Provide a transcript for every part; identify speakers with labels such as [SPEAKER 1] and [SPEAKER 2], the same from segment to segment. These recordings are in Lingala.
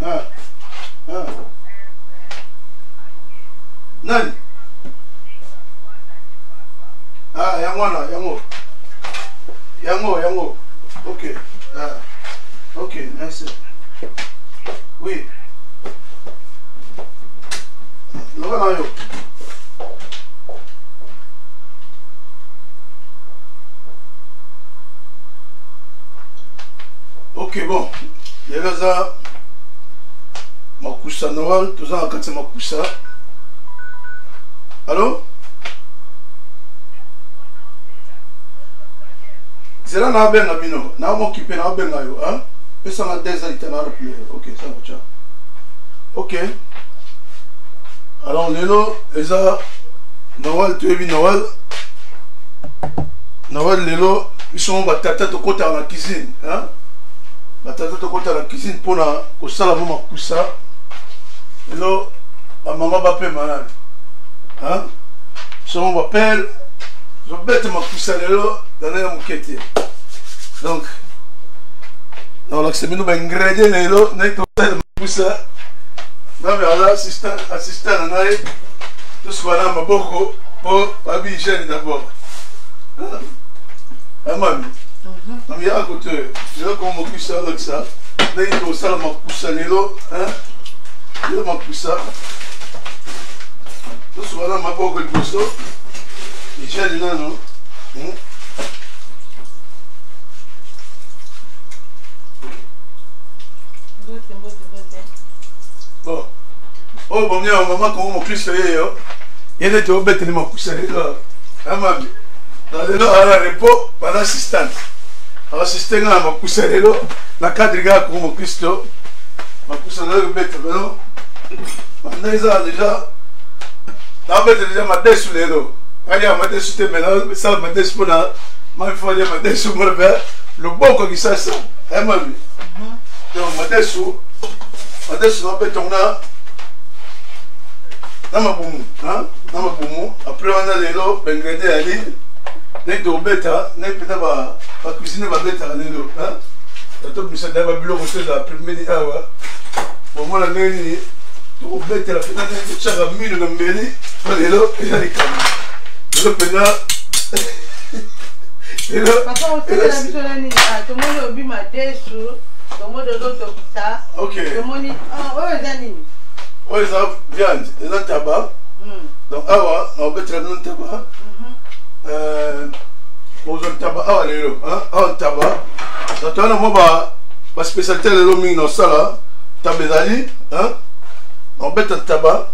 [SPEAKER 1] Ah. Ah. Nani? Ah, Yango. Ok. Ah. Ok, merci. Oui. Yo. Ok, bon. Il y a ça. Makusa Noël, tout ça, quand c'est Makusa. Allô? C'est là, on a bien abino. On a occupé, on a bien yo. Hein? Et ça, on a des années, on a repris. Ok, ça va, ciao. Ok. Alors, Lélo, et ça, Noël, tu es vu Noël. Noël, Lélo, ils sont batata de côté à la cuisine. Hein? Batata de côté à la cuisine pour la Makusa. Lélo, la maman va payer malade. Hein? Son m'appelle, je bête Makusa Lélo, dans la moquette. Donc, dans l'accès-menu, ben, ingrédient Lélo, n'est que Makusa. Non, mais là, assistant, on a tout ce qu'on a beaucoup pour habiller d'abord. Ah, mamie. Non, mais à côté, je vais comme Makusa avec ça. Là, il faut ça, Makusa Lélo. Hein? Il y a Makusa. Tout ce qu'on a beaucoup de bosso. Et j'ai dit non. Bon. Oh, bon, bien, maman, comment mon Christ est là? Il était au bête de ma poussée là. Ah, mamie. Dans le lot à la repos, par l'assistante. L'assistante à ma poussée là. La cadre gars, comme mon Christ, ma poussée là, le bête, non? Maintenant, ils ont déjà. La bête déjà m'a déçu les lots. Allez, m'a déçu, mais ça m'a déçu pour la. Ma foi, m'a déçu pour le père. Le bon qu'on ça, ça. Ah, mamie. Donc, m'a déçu. Ma déçu, on peut tourner. Après on a les lots, ben gradé à l'île, n'est que bêta, n'est pas cuisiner ma bête à l'île. La top, mais ça d'abord bureau de la première heure. Pour moi, la mairie, au bête à la finale, chaque ami de la mairie, les lots, et les caméras. Le pénal.
[SPEAKER 2] Papa, on fait la vision l'année. Tout le monde a vu ma tête sur, tout le monde a l'autre ça. Ok. Tout le monde dit, ah, oh, les amis.
[SPEAKER 1] Oui, ça viande, les a tabac. Donc, awa, on peut traiter un tabac. Bon, on tabac, awa, les lots, hein, awa, tabac. Donc, on a moi, ma spécialité, les lots, mine, ça là, tabezali, hein, on peut un tabac.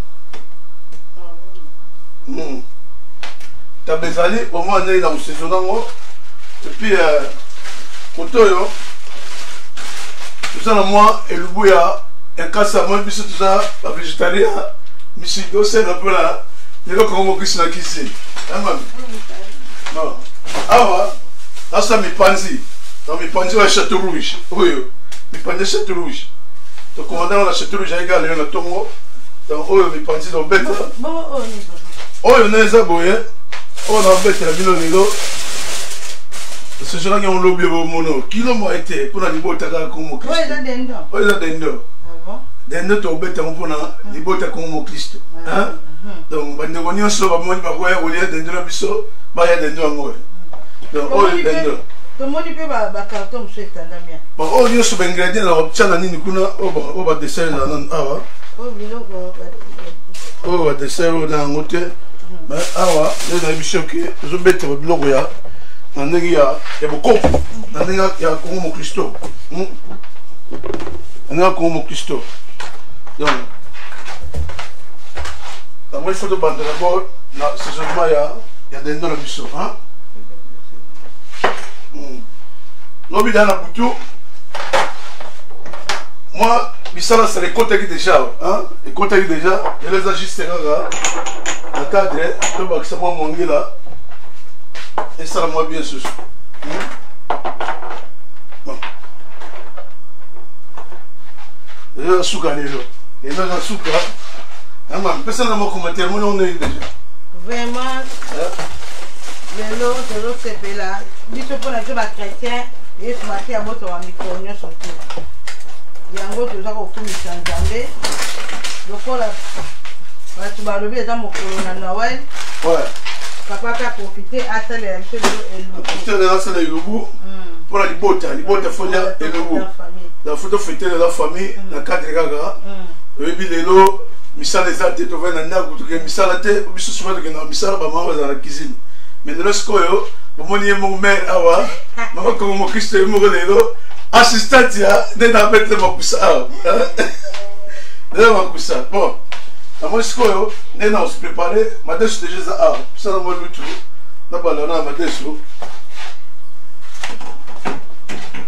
[SPEAKER 1] Tabezali, au moins, on est dans le saison. Et puis, Kotoyo, tout ça, moi, et le bouillard. Et quand ça mange, tout ça, la végétarien, monsieur, c'est un peu là. Il y a comme on la cuisine. Non. Ah, là, ça m'est panzi. Donc, mes panzi, à Château Rouge. Oui, mes panzi, Château Rouge. Donc, on a la Château Rouge, il y a le tombeau. Donc, oh, mes panzi, dans le bête. Oh, il y a des aboyés. Oh, dans le bête, il y a bien le dos. Ce gens-là qui ont lobby au mono. Qui l'ont été pour la liberté comme au Christ? Oui, il y a des dents. Dende to beta mpona libota ko mo Kristo hein donc bande woni so ba mo ba ko ya woli dende na biso ba ya dende ngo donc o dende
[SPEAKER 2] to moni pe ba carton so etandamia
[SPEAKER 1] bon o yo so ingrédient la option nini kuna o ba dessert la nan awa
[SPEAKER 2] o biloko
[SPEAKER 1] o ba dessert na ngote mais awa le na biso ke zo beta biloko ya na ndenge ya boko na ndenge ya ko mo Kristo na ko mo Kristo. Donc, il faut demander d'abord, c'est seulement il y a des noms de bisous. L'objet dans la boutou, moi, Bissala, c'est les contacts déjà. Les contacts déjà, il y a les agistes là, le cadre, le bac, c'est moi mon gars là, et ça la moi bien sûr. Il y a un souk à l'élo. Il y a un souk là. Personne n'a pas commenté, moi on est déjà.
[SPEAKER 2] Vraiment, l'élo, c'est l'autre c'est là. Dis-toi pour la joie chrétien, et ce matin à votre micro, on est sorti. yango toza kofumisa nzambe lokola bato balobi eza mokolo na Noël papa pe aprofite asalela biso lelo
[SPEAKER 1] asala elubu mpona libota folia elubu na foto fetele la famille na cadre kaka oyebi lelo misala eza te tovai na ndako toke misala te biso souvent tokenda na misala bamama bazala na cuisine mais lelo sikoyo bomoni ye moko mare awa mama kongo mokristo ye moko lelo assistant ya nde na betle makusa awa nde makusa bon namoni sikoyo nde na osi prépare madeso deja eza awa pisana mo lutu na balana ya madeso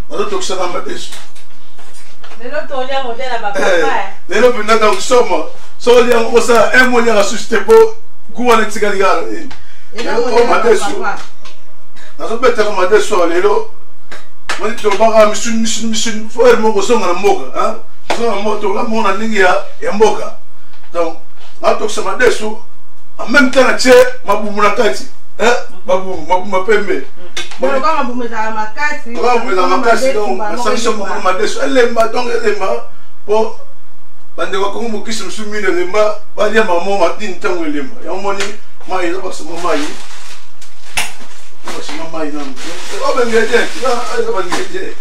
[SPEAKER 1] nazotokisana madeso lelo mpenza donc soma soko liango kosala un mot lianga susi te mpo gu wana etikali kaka o madeso nazobetaka madeso awa lelo moni tolobaka misuni fo ere moko ozonga na mboka ozonga na mboka tokola moko na ndenge ya mboka donc natokisa madeso en même temps natie mabumu na kati mabumu mapembe mabumu ezala makasi nasangiso mokolo madeso elemba donc elemba mpo bandeko bakongo mokisi mosusu mino elemba balia mamo matini ntango elemba yango moni mai eza bakisama mai bakisama mai nano bangredient eza bangredient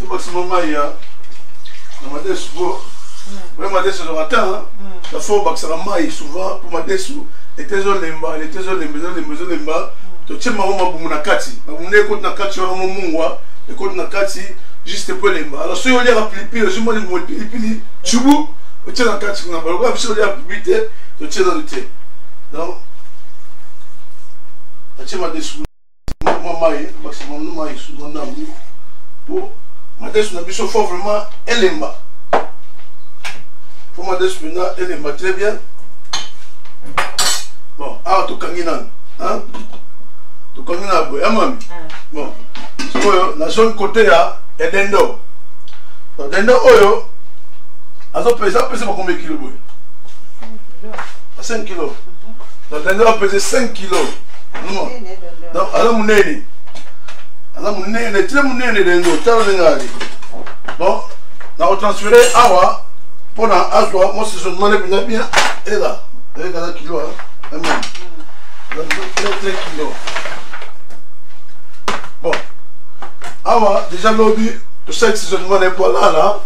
[SPEAKER 1] bakisama mai na madeso po oyo madeso ezaka tan dafo bakisaka mai souvent po madeso ete ezolemba ezolemba totie mamo mabumu na kati mabumu nde ekoti na kati wana momungwa ekoti na kati juste po elemba alors soki oliaka pilipili ozomoni moli pilipili chubu otie na kati kuna balokola biso oliaka pilipili te totie nano te donc atie madeso mwa mai bakisama mai souvent ndambu po madeso na biso fo vraiment elemba pour moi de souvenir elle est très bien bon ah tout kanginan hein tout kangina boy amami bon oyo na zone côté ya edendo dendo oyo azo pesa combien de kilos boy 5 kilos donc dendo a pesé 5 kilos non donc ala munene très munene dendo tala ngali bon na transférer awa pour la aswa, moi c'est seulement les bien et là, regardez kilo, hein, très kilo. Bon, alors déjà lobby, tout ça que c'est seulement les poils là,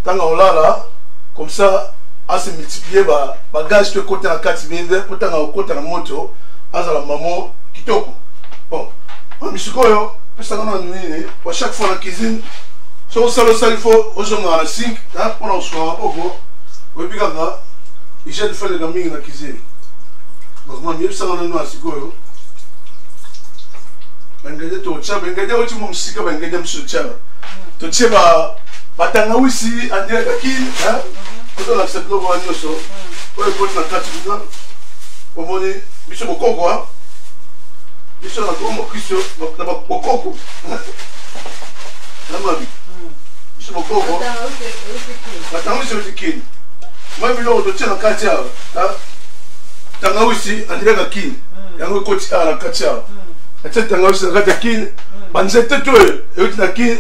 [SPEAKER 1] tant qu'on là, comme ça, à se multiplier, bah gaz de côté en 4 minutes, pour tant qu'on côté en moto, à la maman qui toque. Bon, monsieur Koyo, ça qu'on a nuit, pour chaque fois la cuisine. So il faut aujourd'hui dans la sink, pour nous soigner au puis quand il j'ai fait les gamins dans la cuisine. Donc moi mieux ça on a nous à Sikoyo. Bengede to cha bengede oti mo msika bengede msucha. To cheba batanga wisi andira kaki, ko la seklo wa nyoso. Ko ko na kati kuda. Omoni biso bokoko biso na ko mo kiso na bokoko. Namabi. Je me comprends. Attends, je suis kin. Moi, je suis en Katia. Tanga aussi, on dirait que kin. Il y a un côté à la Katia. Et tanga aussi, on dirait que kin. Banzete tout, et tu n'as kin.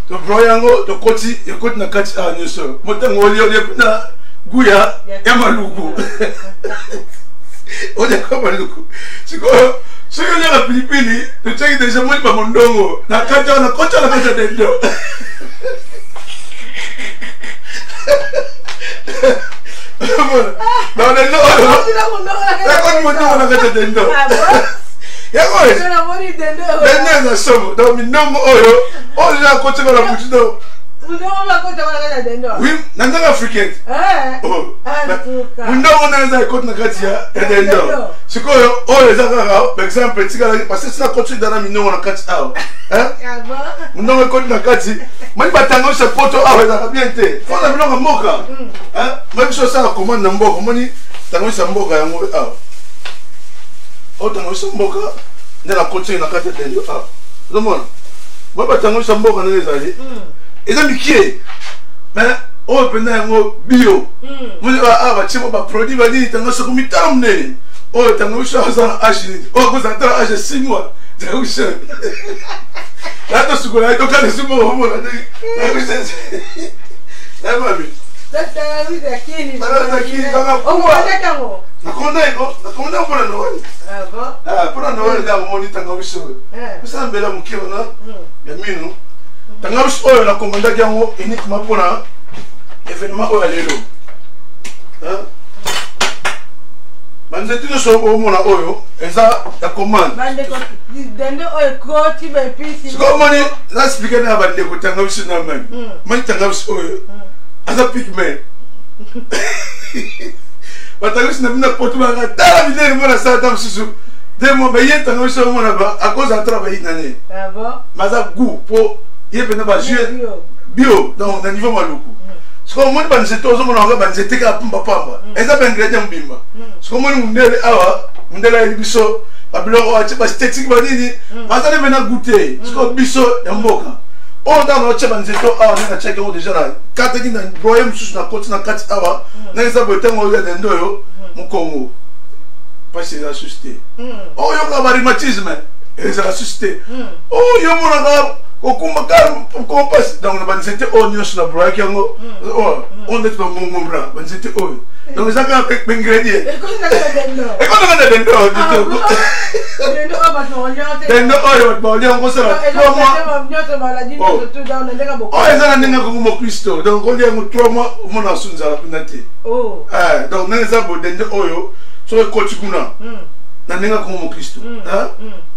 [SPEAKER 1] Tu broyango, tu côté, et côté na Katia, nous sommes. Moi, tanga oli, na Gouya, et Maloukou. On est comme Maloukou. C'est quoi? Si on est à Pilipili, tu sais que déjà, moi, je suis pas mon dongo. Na Katia, na Katia, na Katia d'Endo. Dans le oui, dans l'Africaine. C'est quoi, par exemple, parce que c'est la culture dans la mine, on a 4 heures. On a un côté de la 4 heures. Moi, je vais ce poteau à bien été. On a mis un moka. Même si ça commande un moka, moi, je suis un moka. Autant que je suis un moka, dans la culture de la 4 heures. Le monde. Moi, je suis un moka dans les années. Et ça, mais oh, pendant bio. Vous avez un produit, vous avez un produit. Oh, tu as un produit. Oh, vous avez un produit 6 mois. Tu as un produit. Là, tu as un produit. Tu as un produit. Eh mami.
[SPEAKER 2] Tangawizi ya kini.
[SPEAKER 1] Tangawizi ya kini kama kwa.
[SPEAKER 2] Okumanya tango.
[SPEAKER 1] Nakonda mpona Noel.
[SPEAKER 2] Ah bon.
[SPEAKER 1] Ah, mpona Noel da moni tangawizi oyo. Pesa mbela mukiro na ya minu. Tangawizi oyo na komanda yango uniquement mpona événement oyo lelo. Hein? Banzeti no so omona oyo eza ya commande.
[SPEAKER 2] Bandeko dende oyo koti be pisi.
[SPEAKER 1] Siko moni na expliquer na bandeko tangawizi na mani. Mani tangawizi oyo. Asa pigment. Batangawisi na bina poto banga tala bidere mona sa tam susu. Demo ba yenta ngawisi mona ba à cause de travail nané.
[SPEAKER 2] Ah bon?
[SPEAKER 1] Maza goût po yebena ba jeu bio donc na niveau maluku. Siko moni ba nzeto zo mona ba nzete ka pamba pamba. Eza ba ingrédient mbimba. Siko moni mundele awa mundela biso ba biloko ache ba esthétique ba nini. Maza le mena goûter. Siko biso ya mboka. On dans notre banzeto awa na cheke o déjà là 4 qui na royaume sous na côte na 4 awa na eza boten o ya ndoyo mu Congo parce que la suscité oh yo ka rhumatisme et ça la suscité oh yo mona ka okumba ka ko passe dans le banzeto o nyos na broya yango oh on est dans mon bras banzeto o donc ça ka ingrédient et quand on a dendo dendo oyo ba lio ngo sala 3 mois oh eza na ninga ko mo Kristo donc on lio 3 mois mo na sunza la pinati oh donc na eza bo dendo oyo so ko tikuna na ninga ko mo Kristo hein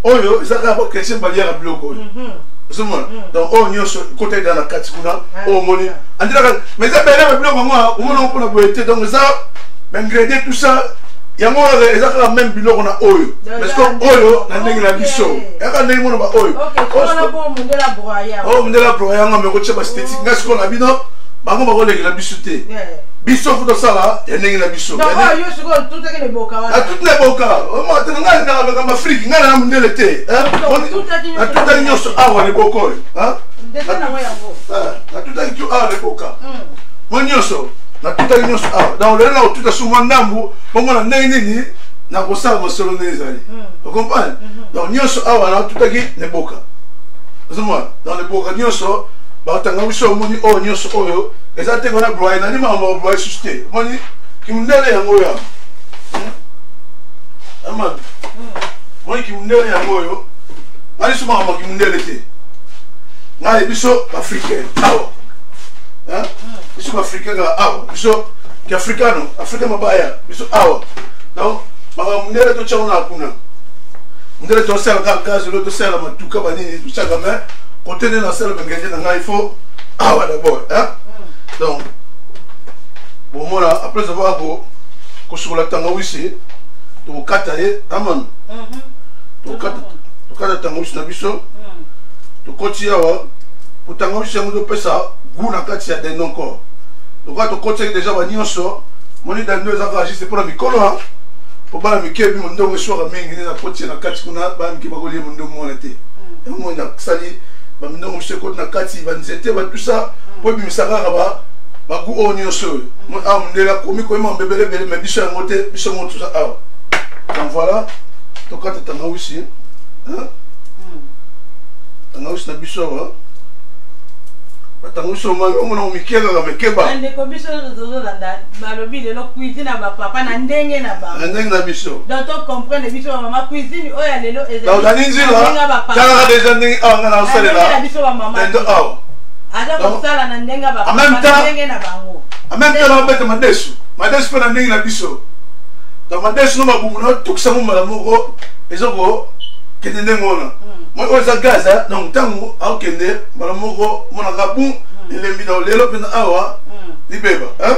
[SPEAKER 1] oyo eza ka ba question ba lia bloko Zuma donc on nyoso côté dans la katikuna oh moni andira mais ça belle bloko ngo o mo na boete donc ça ingrédient tout ça yango ezaka même biloko na oyo parce que oyo na ndenge na biso yaka ndenge mona ba oyo mundela broya ngo meko tsheba esthétique ngasi ko na bino bango ba kolekela biso te biso futo sala ya ndenge na biso
[SPEAKER 2] donc oyo siko tout ke le boka wana
[SPEAKER 1] tout le boka o mo tena ngana na ba kama Afrique ngana na mundele te na tout nyoso awa le boko hein
[SPEAKER 2] ndeka na yango
[SPEAKER 1] na tout awa le boka mo nyoso na tout nyoso awa dans le là tout suma ndambu bongo na ndenge nini na kosala mosolo nezali vous comprenez donc nyoso awa na tout ne boka zuma dans le boka nyoso ba tanga wiso moni o nyoso oyo eza te ngona broye na ni mama broye susté moni kimndele yango ya ama moni kimndele yango yo ali suma mama kimndele te ngai biso africain awa hein biso africain ga awa biso ki africano africain mabaya biso awa donc mama mndele to chauna kuna mndele to sel ga gaz lo to sel matuka banini tout ça quand même côté de la salle bengende na il faut awa d'abord hein donc bon moi après avoir ko sur la tangawisi to kata ye aman to kata tangawisi na biso to koti awa pour tangawisi ngo do pesa guna kati ya den encore donc to koti déjà ba nyonso moni dans deux ans juste pour la mikolo hein pour ba la mikebi mo ndongo soka mingi na koti na kati kuna ba mkiba ko liye mo ndongo monate et mo na sali ba ndongo se ko na kati ba nzete ba tout ça pour bimisaka ba ku onyo so mo am ndela komi ko mo bebele bele me biso ngote biso mo tout ça ah donc voilà to kata tangawisi hein tangawisi na biso wa batanguso mo na mikela ga mekeba
[SPEAKER 2] ande ko biso zo landa malobi de lo cuisine na ba papa na ndenge na ba
[SPEAKER 1] ndenge na biso
[SPEAKER 2] donc to comprendre biso mama cuisine oya lelo ezali
[SPEAKER 1] donc dani nzila kala déjà ndenge anga na osala
[SPEAKER 2] biso ba mama
[SPEAKER 1] ndo aw
[SPEAKER 2] ada ko sala na ndenge ba papa na ndenge na bango
[SPEAKER 1] en même temps on bete madesu pe na ndenge na biso donc madesu no mabumu na tukisa mo mala moko ezoko kende ndengona moi oza gaza donc tango akende mala moko mona kabu elembi na lelo pe na awa libeba hein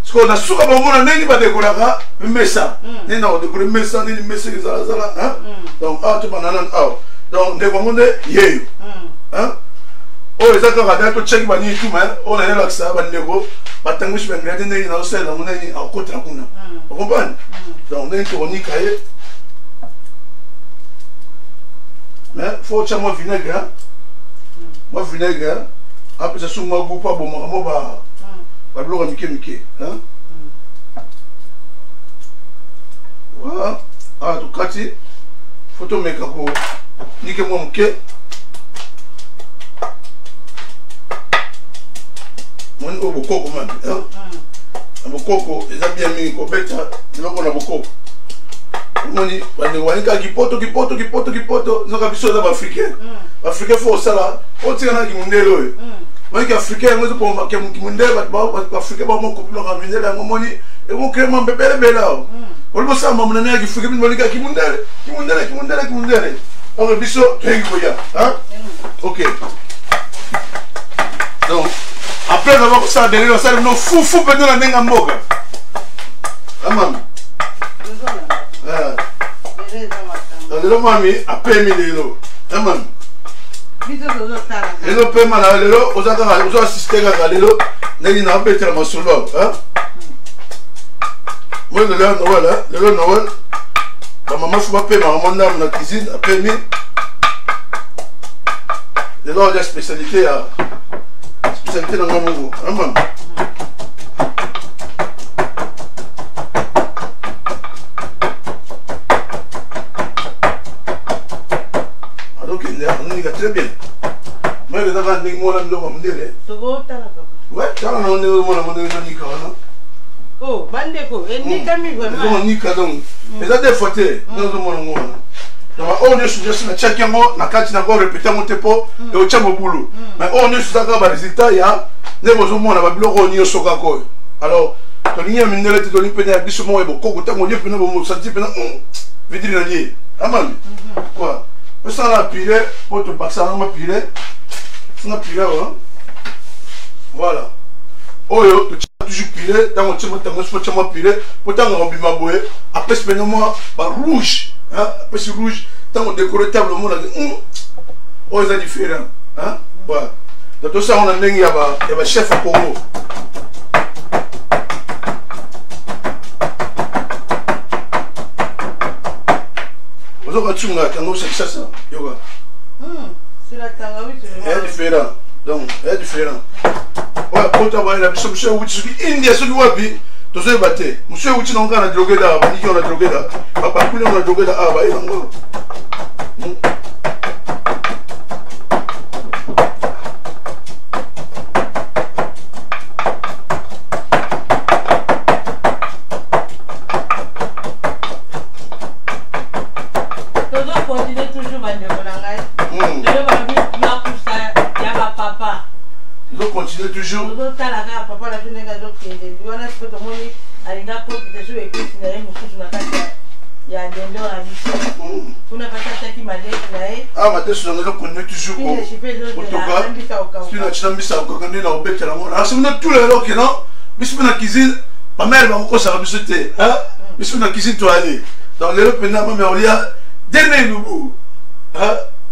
[SPEAKER 1] parce que na suka ba mona ndenge ba dekoraka mesa ni na dekore mesa ni mesa za za hein donc a to banana awa donc de bonde yeyo hein o ezaka kada to check ba ni tuma o na relaxa ba ndeko batangushi ba ngade ndenge na osela mona ni akota kuna vous comprenez donc ndenge to ni kaye mais faut que moi vinaigre moi vinaigre après ça sous moi goût pas bon moi ba bloc mike hein voilà ah to kati photo meka ko nike moi mike moi au bokoko man hein bokoko eza bien mingi ko beta loko na bokoko moni wani ka kipoto zoka biso za africain africain faut sala o tika na kimundelo moni ka africain ngo po ma kimundelo ba africain ba mo ko pilo ka mindelo ngo moni e mo krema mbebele belao o bo sa mo na ki africain moni ka kimundelo on biso tengi ko ya hein OK donc après avoir ça derrière ça no fou pendant la nenga mboka amam lelo mami apemi lelo amam lelo pema na lelo ozaka ozo assister kaka lelo ndeni na betela masolo hein moi lelo Noël ba mama fuba pema monda na cuisine apemi lelo la spécialité à spécialité dans mon nouveau amam on est très bien. Moi, je vais vous dire que je vais vous dire. Ouais, tu vas vous dire.
[SPEAKER 2] Oh, bandeko, et ni kami vraiment.
[SPEAKER 1] Ni kadon. Les a des photos. Nous avons donc on est sur na chacun na kati na ko répéter mon tempo et au chamo boulot. Mais on est sur ça ba résultat ya ne bozo mona ba biloko ni soka ko. Alors, to ni amine le to ni pena biso mo e boko ko tango ni pena bo mo santi pena vidri na lié. Amal. Quoi? Ça la pile pour te passer à ma pile. On a pile voilà. Oh yo, tu as toujours pile dans mon chemin, dans mon chemin pile. Pourtant on a bien boé. Après ce moment, par rouge, hein. Après ce rouge, tant on décore table monde oh c'est différent, hein. Voilà. Donc tout ça on a nengi yaba chef au Congo. C'est ça, yoga.
[SPEAKER 2] C'est la tangawi,
[SPEAKER 1] c'est différent. Donc, c'est différent. Ouais, pour t'avoir la monsieur Ouchi, India, celui wapi, tu sais battre. Monsieur Ouchi, on a drogué là, on a drogué là. Papa, on a drogué là, ah, bah, il en continue toujours. Ah, ma tête sur le continue toujours. La cuisine, ma mère va encore s'en habituer. La cuisine, toi, aller. Dans les autres, maintenant, ma mère, dernier nouveau.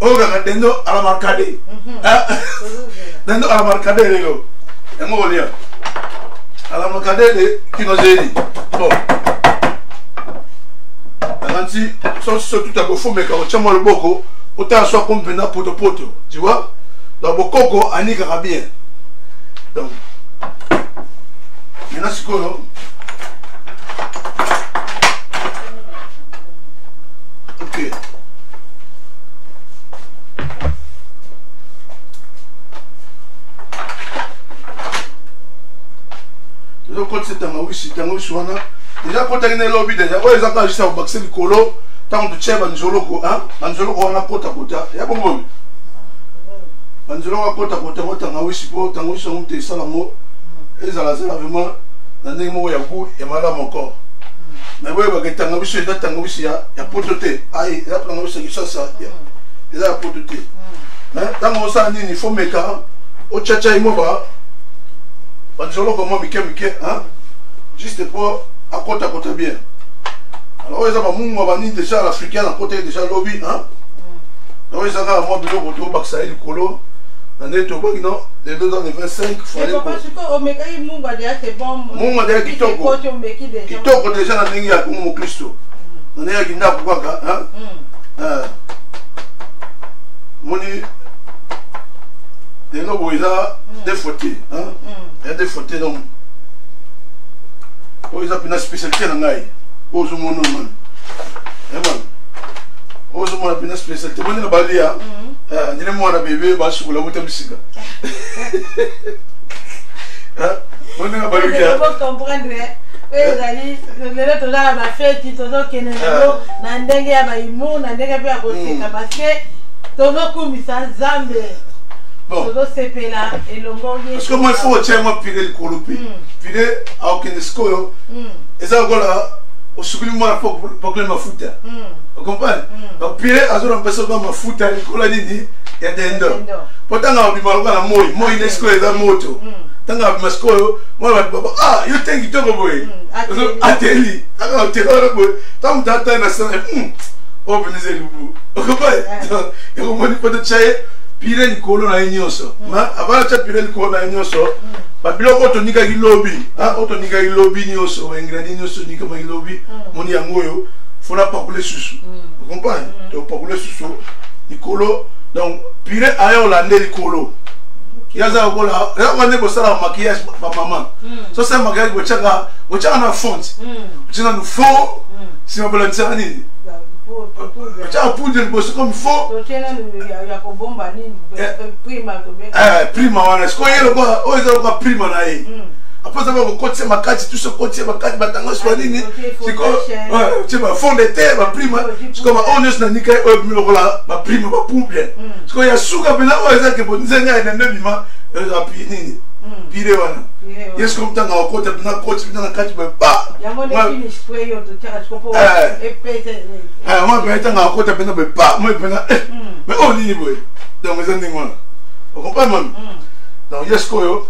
[SPEAKER 1] Oh, dendo à la marcade. Dendo à la marcade, les gars. Et moi, on est à la marcade, qui nous a dit. Bon. Nanti, surtout à Gofo, mais quand on tient le boko, autant soit comme Bena poto. Tu vois? Donc, Bokoko, Annie Carabien. Donc, maintenant, c'est quoi, non? Ok. Quand c'est un déjà quand tu as un lobby déjà ouais ils ont juste au baxer le colo tant de chef banzolo ko hein banzolo ko na kota ya bongo banzolo ko kota moi tanga wisi po tanga wisi on te sala mo ezala vraiment na ndenge mo ya ku ya mala encore mais ouais ba tanga wisi da tanga wisi ya potote ai ya tanga wisi ki ça ya ya potote hein tanga ça nini faut meka o chacha imo ba banzolo ko mo mike hein juste pour à côté bien. Alors ils ont mon mobile déjà l'africain à côté déjà lobby hein. Donc ils ont moi bureau pour tout baxaï le colo. L'année tout bon non les 2 ans de 25 faut aller.
[SPEAKER 2] Parce que au meka il munga déjà c'est bon.
[SPEAKER 1] Munga déjà qui toko. Qui toko déjà na ndingi ya Mungu Kristo. On est à Ginda pourquoi hein? Moni les lobos ils ont des photos hein. Il y a des photos donc oh ils ont une spécialité dans l'ail aux hommes non man aux hommes une spécialité bon la balia ni le moi na bébé ba sur la boîte musique On a baluka.
[SPEAKER 2] Faut comprendre. Ezali lelo tozala ba fête tozokene lelo na ndenge ya baimo na ndenge pe ya koseka parce que tozokumisa Nzambe. Bon. Tozosepela elongo ye.
[SPEAKER 1] Parce que moi il faut tiens moi pile le kolopi. Pile a aucun score. Eza gola au sukuli moi pour que mafuta. Vous comprenez? Donc pile azora mpesa ba mafuta ikola nini ya dendo. Potanga obimaloka na moi ne score eza moto. Tanga masko moi baba ah you think you talk boy. Ateli. Aka otela boy. Tam data na sana. Oh beneze lubu. Vous comprenez? Et on m'a dit pas de chaye. Pire likolo na nyonso ma avala cha pire likolo na nyonso ba biloko to nika gilobi oto nika gilobi nyonso ingrédients nyonso nika ma gilobi moni yango yo fona pakule susu vous comprenez to pakule susu likolo donc pire ayo lande likolo yaza kola ya wane ko sala maquillage ba maman so ça maquillage ko chaka na font china no fond si on veut le dire ni tu as poudre de bosse comme il faut. Prima wana siko yelo kwa ozo kwa prima na hii. Après ça va côté makati tout ce côté makati batanga swa nini siko tu vas fond de terre ba prima siko ma onus na nika o mlokola ba prima ba poudre. Siko ya suka bena ozo ke bonzenga na ndebima za nini. Pire wana. Yes comme tanga côté bena côté bena kati ba pa.
[SPEAKER 2] Yango ne finish spray yo to chaka sikopo epete.
[SPEAKER 1] Moi ben tanga côté bena ba pa. Moi bena mais on nini boy. Donc les endings wana. Vous comprenez même? Donc yes ko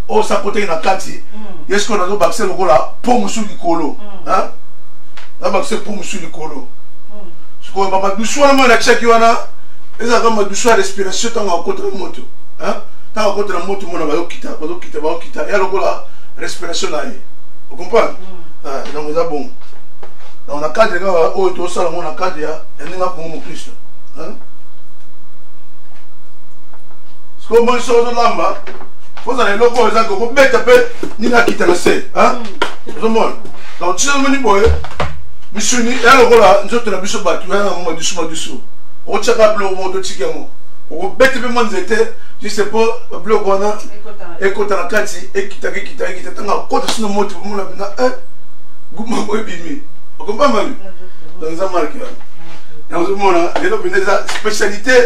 [SPEAKER 1] o sa côté na kati yes ko na do bakse lokola pomme sur likolo hein na bakse pomme sur likolo siko baba doucement na cheki wana eza kama doucement respiration tanga contre moto hein tanga contre moto mona ba okita ya lokola respiration na ye vous comprenez donc eza bon donc na cadre ga o to sala mona cadre ya ndinga pour mon Christ hein siko mo so do lamba. Vous allez le voir, vous mettez un peu, ni à quitter le C. Hein? Tout le monde. Donc, si vous voulez, monsieur, il y a le rôle, nous autres, nous sommes battus, on va dessous. On tient à bleu au monde de Tigamo. On mettez un peu moins d'été, je sais pas, bleu au Ghana, et quand on a Kati, et qui t'a quand on a un moto, on a un goût de bimi. On comprend mal? Donc, ça marque. Dans ce monde, il y a une spécialité,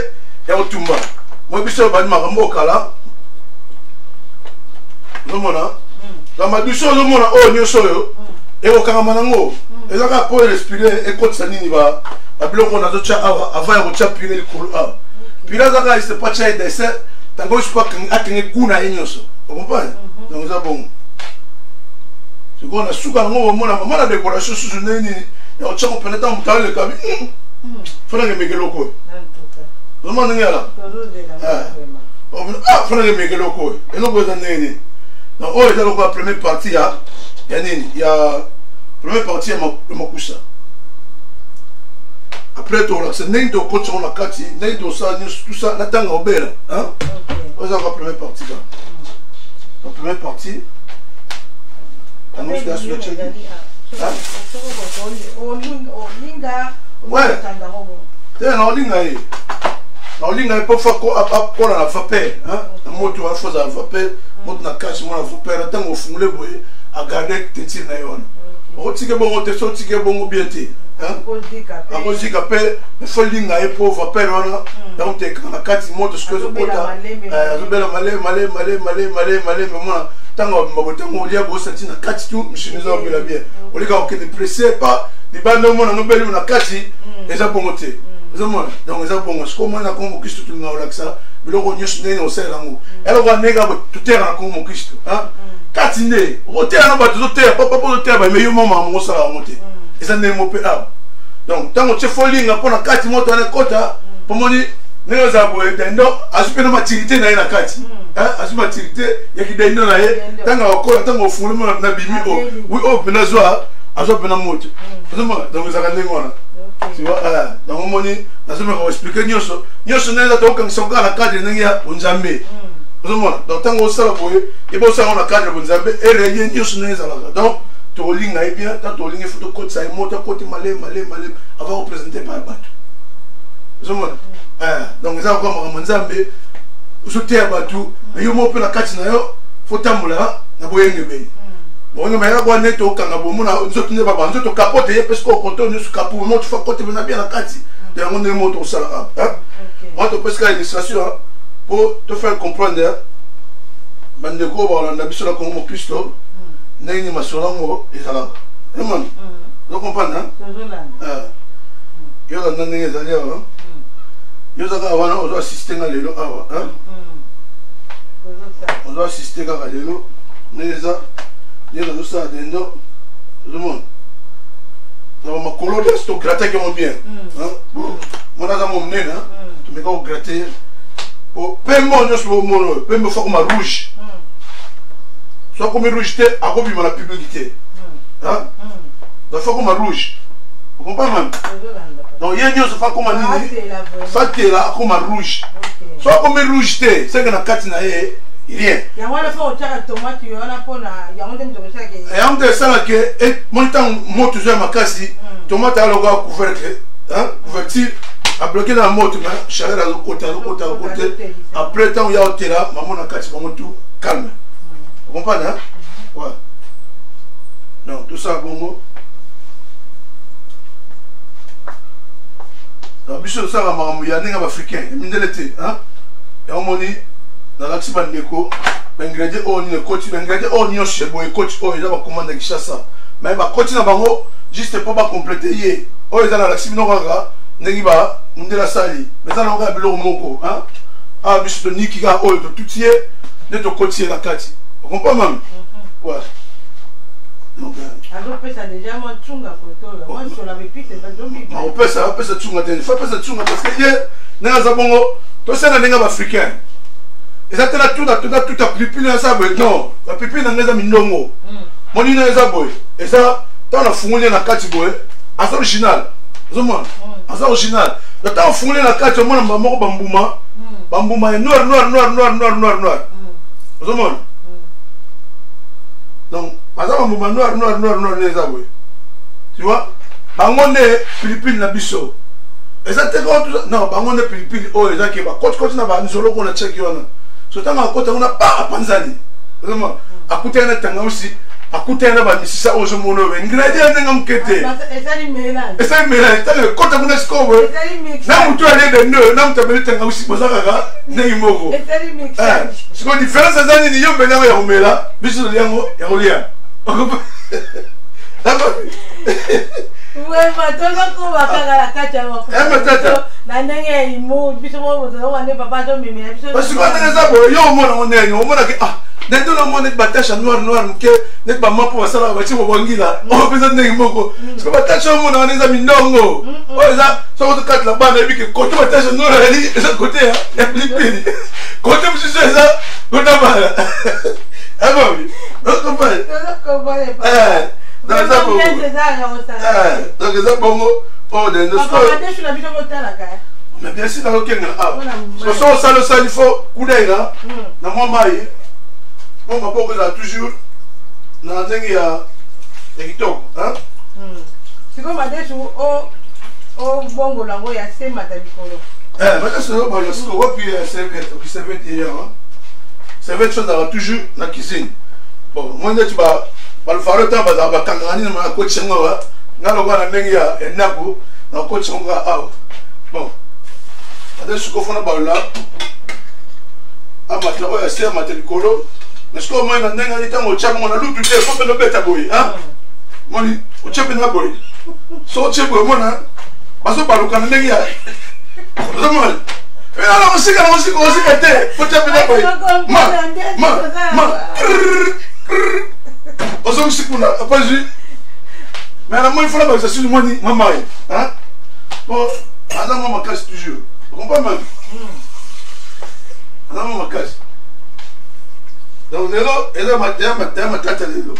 [SPEAKER 1] il y a un tumba. Moi, je suis un peu de Maramokala. Nomona la maduso nomona o nyoso yo e okanga nango ezaka po respirer e kotsa nini ba biloko na zo cha ava avant ya ko cha pire likolo a pire zaka c'est pas cha dessert tango je crois que atenga kuna enyoso vous comprenez donc ça bon c'est qu'on a suka ngo mona mama na décoration sous nini ya o cha ko peneta mutale kabi fona ke megeloko nomona ngala fona ke megeloko e no goza nini. Donc, oh, il y a la première partie, il y a la première partie, il y a Makusa. Après, tu as l'accès, il y a la côte sur la carte, il y a tout ça, il y a la belle. Hein? C'est la première partie. La première partie, annonce la suite. Ouais. C'est un linga. La linga est pas fait quoi la vapeur. Moi, tu vas faire la vapeur. Moi, na cache moi la vapeur. Tant au fond le boy à garder teti na yon. O tike bon te so tike bon bien te. Hein? A cause du capé, il faut linga est pour vapeur wana. Donc te na kati moto ce que je pota. Bela malé moi. Tango mabotango lia bo senti na kati tu mshiniza obela bien. Olika okene pressé pas. Ni bando mo na beli na kati eza bongote. Donc les gens comment on a convoqué tout le monde ça mais le rognon n'est au sein lango elle va néga tout terre en convoqué hein katine roter na ba tout terre papa pour terre mais yo maman mo ça monter et ça n'est mo pas donc tant que tu folie na pona kati moto na kota pour moni ne za bo dendo asupe na maturité na kati hein asupe maturité ya ki dendo na ye tant que tant fulu na bimi o oui o pena zo azo pena moto donc ça ka ngona. Tu vois, dans mon money, je vais expliquer Nyoso. Nyoso n'est pas aucun son cas à la cadre de Nzambe. Donc, tant qu'on s'en va, il faut savoir la cadre de Nzambe et rien Nyoso n'est pas là. Donc, tu as ligne est bien, tu as ligne photo côté ça, moto côté malé, avant de présenter par bateau. Donc, ça comme Nzambe, je t'ai abattu, mais il m'a fait la cadre faut tambola na boyenge be bongo mais ko neto kanga bo mona nzoto ne baba nzoto capote ye parce que au contrôle ne capote moto fa côté na bien la kati de on ne moto sala hein moto parce que l'administration pour te faire comprendre bandeko ba na biso la comme Christo nani masolo ngo ezala man vous comprenez hein yo la nani ezali hein yo za ka wana ozo assister na lelo awa hein on doit assister à l'élo, Neza, il y a ça dedans, le monde. Ça va me coller de stock gratter qui vont bien. Moi, dans mon nez, tu me vas gratter. Pour paiement, je suis au monde, paiement faut comme rouge. Soit comme rouge, à quoi la publicité. Hein? Donc, faut comme rouge. Vous comprenez même? Donc, il y a une chose, faut comme un nini. Ça, tu es là, comme rouge. Soit comme rouge, c'est que la carte n'a rien.
[SPEAKER 2] Il y a un fois où tu as tomate, il y a un peu il y a un peu de ça qui
[SPEAKER 1] est. Et en plus, ça que mon temps, moi toujours ma casse, tomate à l'eau couverture, hein, couverture, à bloquer dans la moto, mais chaleur à l'autre côté, Après temps, il y a un là, maman a cassé, maman tout calme. Vous comprenez, hein? Ouais. Non, tout ça, bon mot. La biche ça va il y a un africain, il y a hein? Et on m'a dit, dans l'accident de l'écho, l'ingrédient on y coach, l'ingrédient on y chez boy coach, oh, il y a commande qui chasse ça. Mais il va continuer à bango, juste pour pas compléter hier. Oh, il y a l'accident de l'oraga, n'est-ce pas? On dit la salle, mais ça n'a pas de l'eau moko, hein? Ah, biche de Nikiga, oh, de tout hier, de ton côté la carte. Vous comprenez même? Ouais. Donc,
[SPEAKER 2] alors, ça déjà, moi, tchunga photo, moi, sur la pépite, c'est pas de l'homme.
[SPEAKER 1] On peut ça tchunga, il faut pas ça tchunga parce que hier, nous avons, tout ça, nous avons africain. Et ça, tout a pipi dans ça, non, la pipi dans les amis non. Mon ina les aboy. Et ça, tant la fournie la carte boy, c'est original. C'est original. Le temps fournie la carte, moi, on m'a bambouma, bambouma est noir. Donc, par exemple, noir, les aboy. Tu vois, bangon est Philippines la bisso. Et ça, t'es quoi tout ça? Non, bangon est Philippines, oh, les gens qui va. Quand tu vas, nous allons qu'on a checké. Surtout quand on n'a pas à Panzani. Vraiment, à côté de la aussi, à côté de la si ça ose mon nom, ingrédient n'est pas quitté. Et ça, il mélange. Et ça, il mélange. Quand on a score, n'a tu allé de nœud, n'a tu allé de aussi, pour ça, n'est pas mort. Et ça, il mélange. Ce qu'on différence, c'est que nous sommes venus à Romela, mais c'est le lien.
[SPEAKER 2] Oui, mais tout le monde va faire la carte à la nègre, il mou, puis on est papa, mais
[SPEAKER 1] parce que quand on est à Boyo, on est ah, dans le monde, batache noir, que n'est pas moi pour ça, la voiture au Bangila, on peut donner un mot. Parce que batache au monde, on est à Mindongo. Oh, ça, ça va te casser la bande, et puis quand tu batache noir, elle est de côté, il y a plus de quand tu me suis ça, on a mal. Ah bon, on comprend. Donc ça bon oh de nos mais bien sûr dans aucun ah so ça il faut couler là na moi mai on va pas toujours na ndengi ya TikTok hein
[SPEAKER 2] c'est comme adeshu o bongo lango ya sema tabikolo
[SPEAKER 1] mais ça c'est le score puis c'est hier hein c'est vrai chose dans toujours la cuisine bon moi tu vas le faire le temps parce que quand on a coach ngwa ngalo bana mengi ya enabu na coach ngwa ah bon ade suko fona baula amata o ya se amata likolo mais ce que moi na ndenga ni tango chapa mona lutu te ko pelo beta boy hein moni o chepe na boy so chepe mona baso baluka na ndengi ya vraiment et alors on sait te faut chepe na boy ma Osons si kuna pas vu mais la moi il faut la base sur moi ni maman hein bon adam moi ma casse toujours vous comprenez même adam moi ma casse donc lelo ela ma tata lelo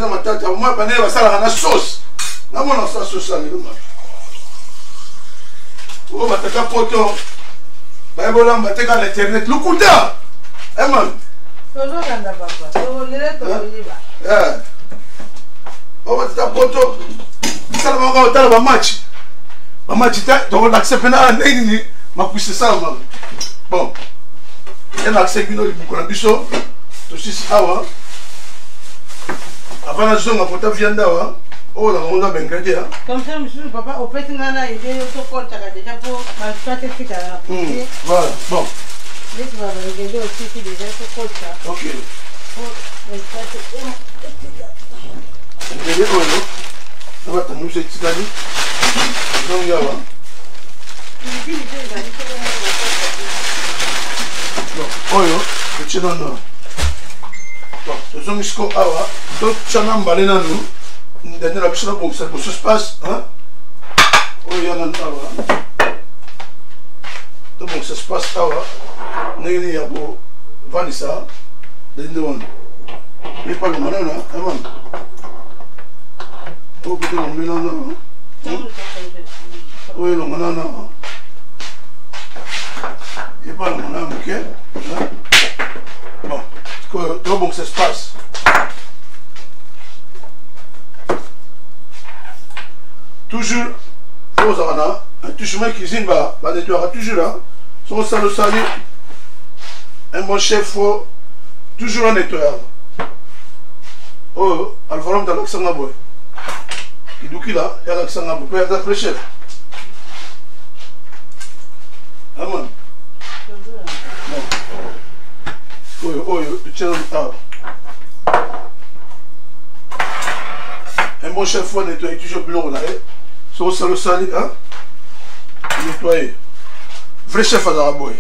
[SPEAKER 1] ma tata moi pané va sala na sauce na moi na sauce lelo ma oh ma tata poto ba bola ma teka na internet lukuta man
[SPEAKER 2] toujours ganda papa to lele to liba
[SPEAKER 1] on va ta poto ça va encore ta ba match ta to l'accepter na nini ma puisse ça bon un accès qui nous a biso. Aussi awa. Avant la zone, on a viande awa. Oh, là, on a bien gardé.
[SPEAKER 2] Comme ça, monsieur, papa, au fait, on a idée de quoi tu as déjà pour ma soirée fixe.
[SPEAKER 1] Voilà, bon.
[SPEAKER 2] Mais tu vas regarder aussi si déjà ce quoi tu as.
[SPEAKER 1] Ok. Regardez, on va t'amener ce petit ami. Donc, il y a là. Bon, le petit dans nous. Bon, ce sont mis quoi awa. Donc, tu as un balai dans nous. Dernière la piscine pour que ça se passe, hein? Oh, il y a un awa. Donc, ça se passe awa. N'est-ce pas pour Vanessa? D'un il pas le malin là, avant. Oh, putain, on met là, là. Oui, le malin là. Il pas le malin, ok? Bon, c'est bon que ça se passe. Toujours, faut avoir un touchement cuisine, va nettoyer toujours là. Son salon sali, un bon chef, faut toujours un nettoyage. Oh, Alvarom dans l'accent à boy. Il doit qu'il a, il y a l'accent à boy. Il y a l'accent chef. Amen. Oh, tu tiens un bon chef, faut nettoyer toujours plus long là. Son salon sali, hein? Nettoyer. Vrai chef à la boy.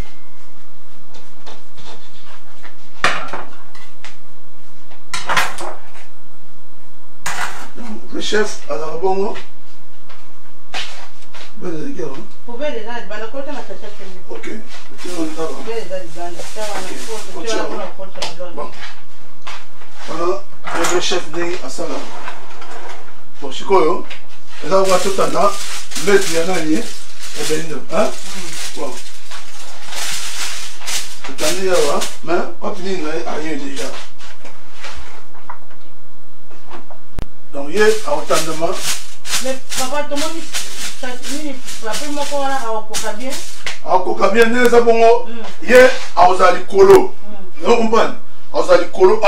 [SPEAKER 1] Le chef à la bon. Ben les gars.
[SPEAKER 2] Vous pouvez déjà aller à la côté de la tête.
[SPEAKER 1] Ok. Vous
[SPEAKER 2] pouvez déjà aller à la côté.
[SPEAKER 1] Bon. Voilà. Le vrai chef n'est à ça là. Bon, c'est quoi yo? Et là on va tout en là. Mettre il y en a lié. Et ben non. Hein? Bon. C'est un lié là. Mais pas fini n'a rien déjà. Donc, il y a autant de mal.
[SPEAKER 2] Mais papa, tout le monde dit que mon corps a bien.
[SPEAKER 1] A bien, nous avons il y a aux colo. Vous comprenez? Aux colo,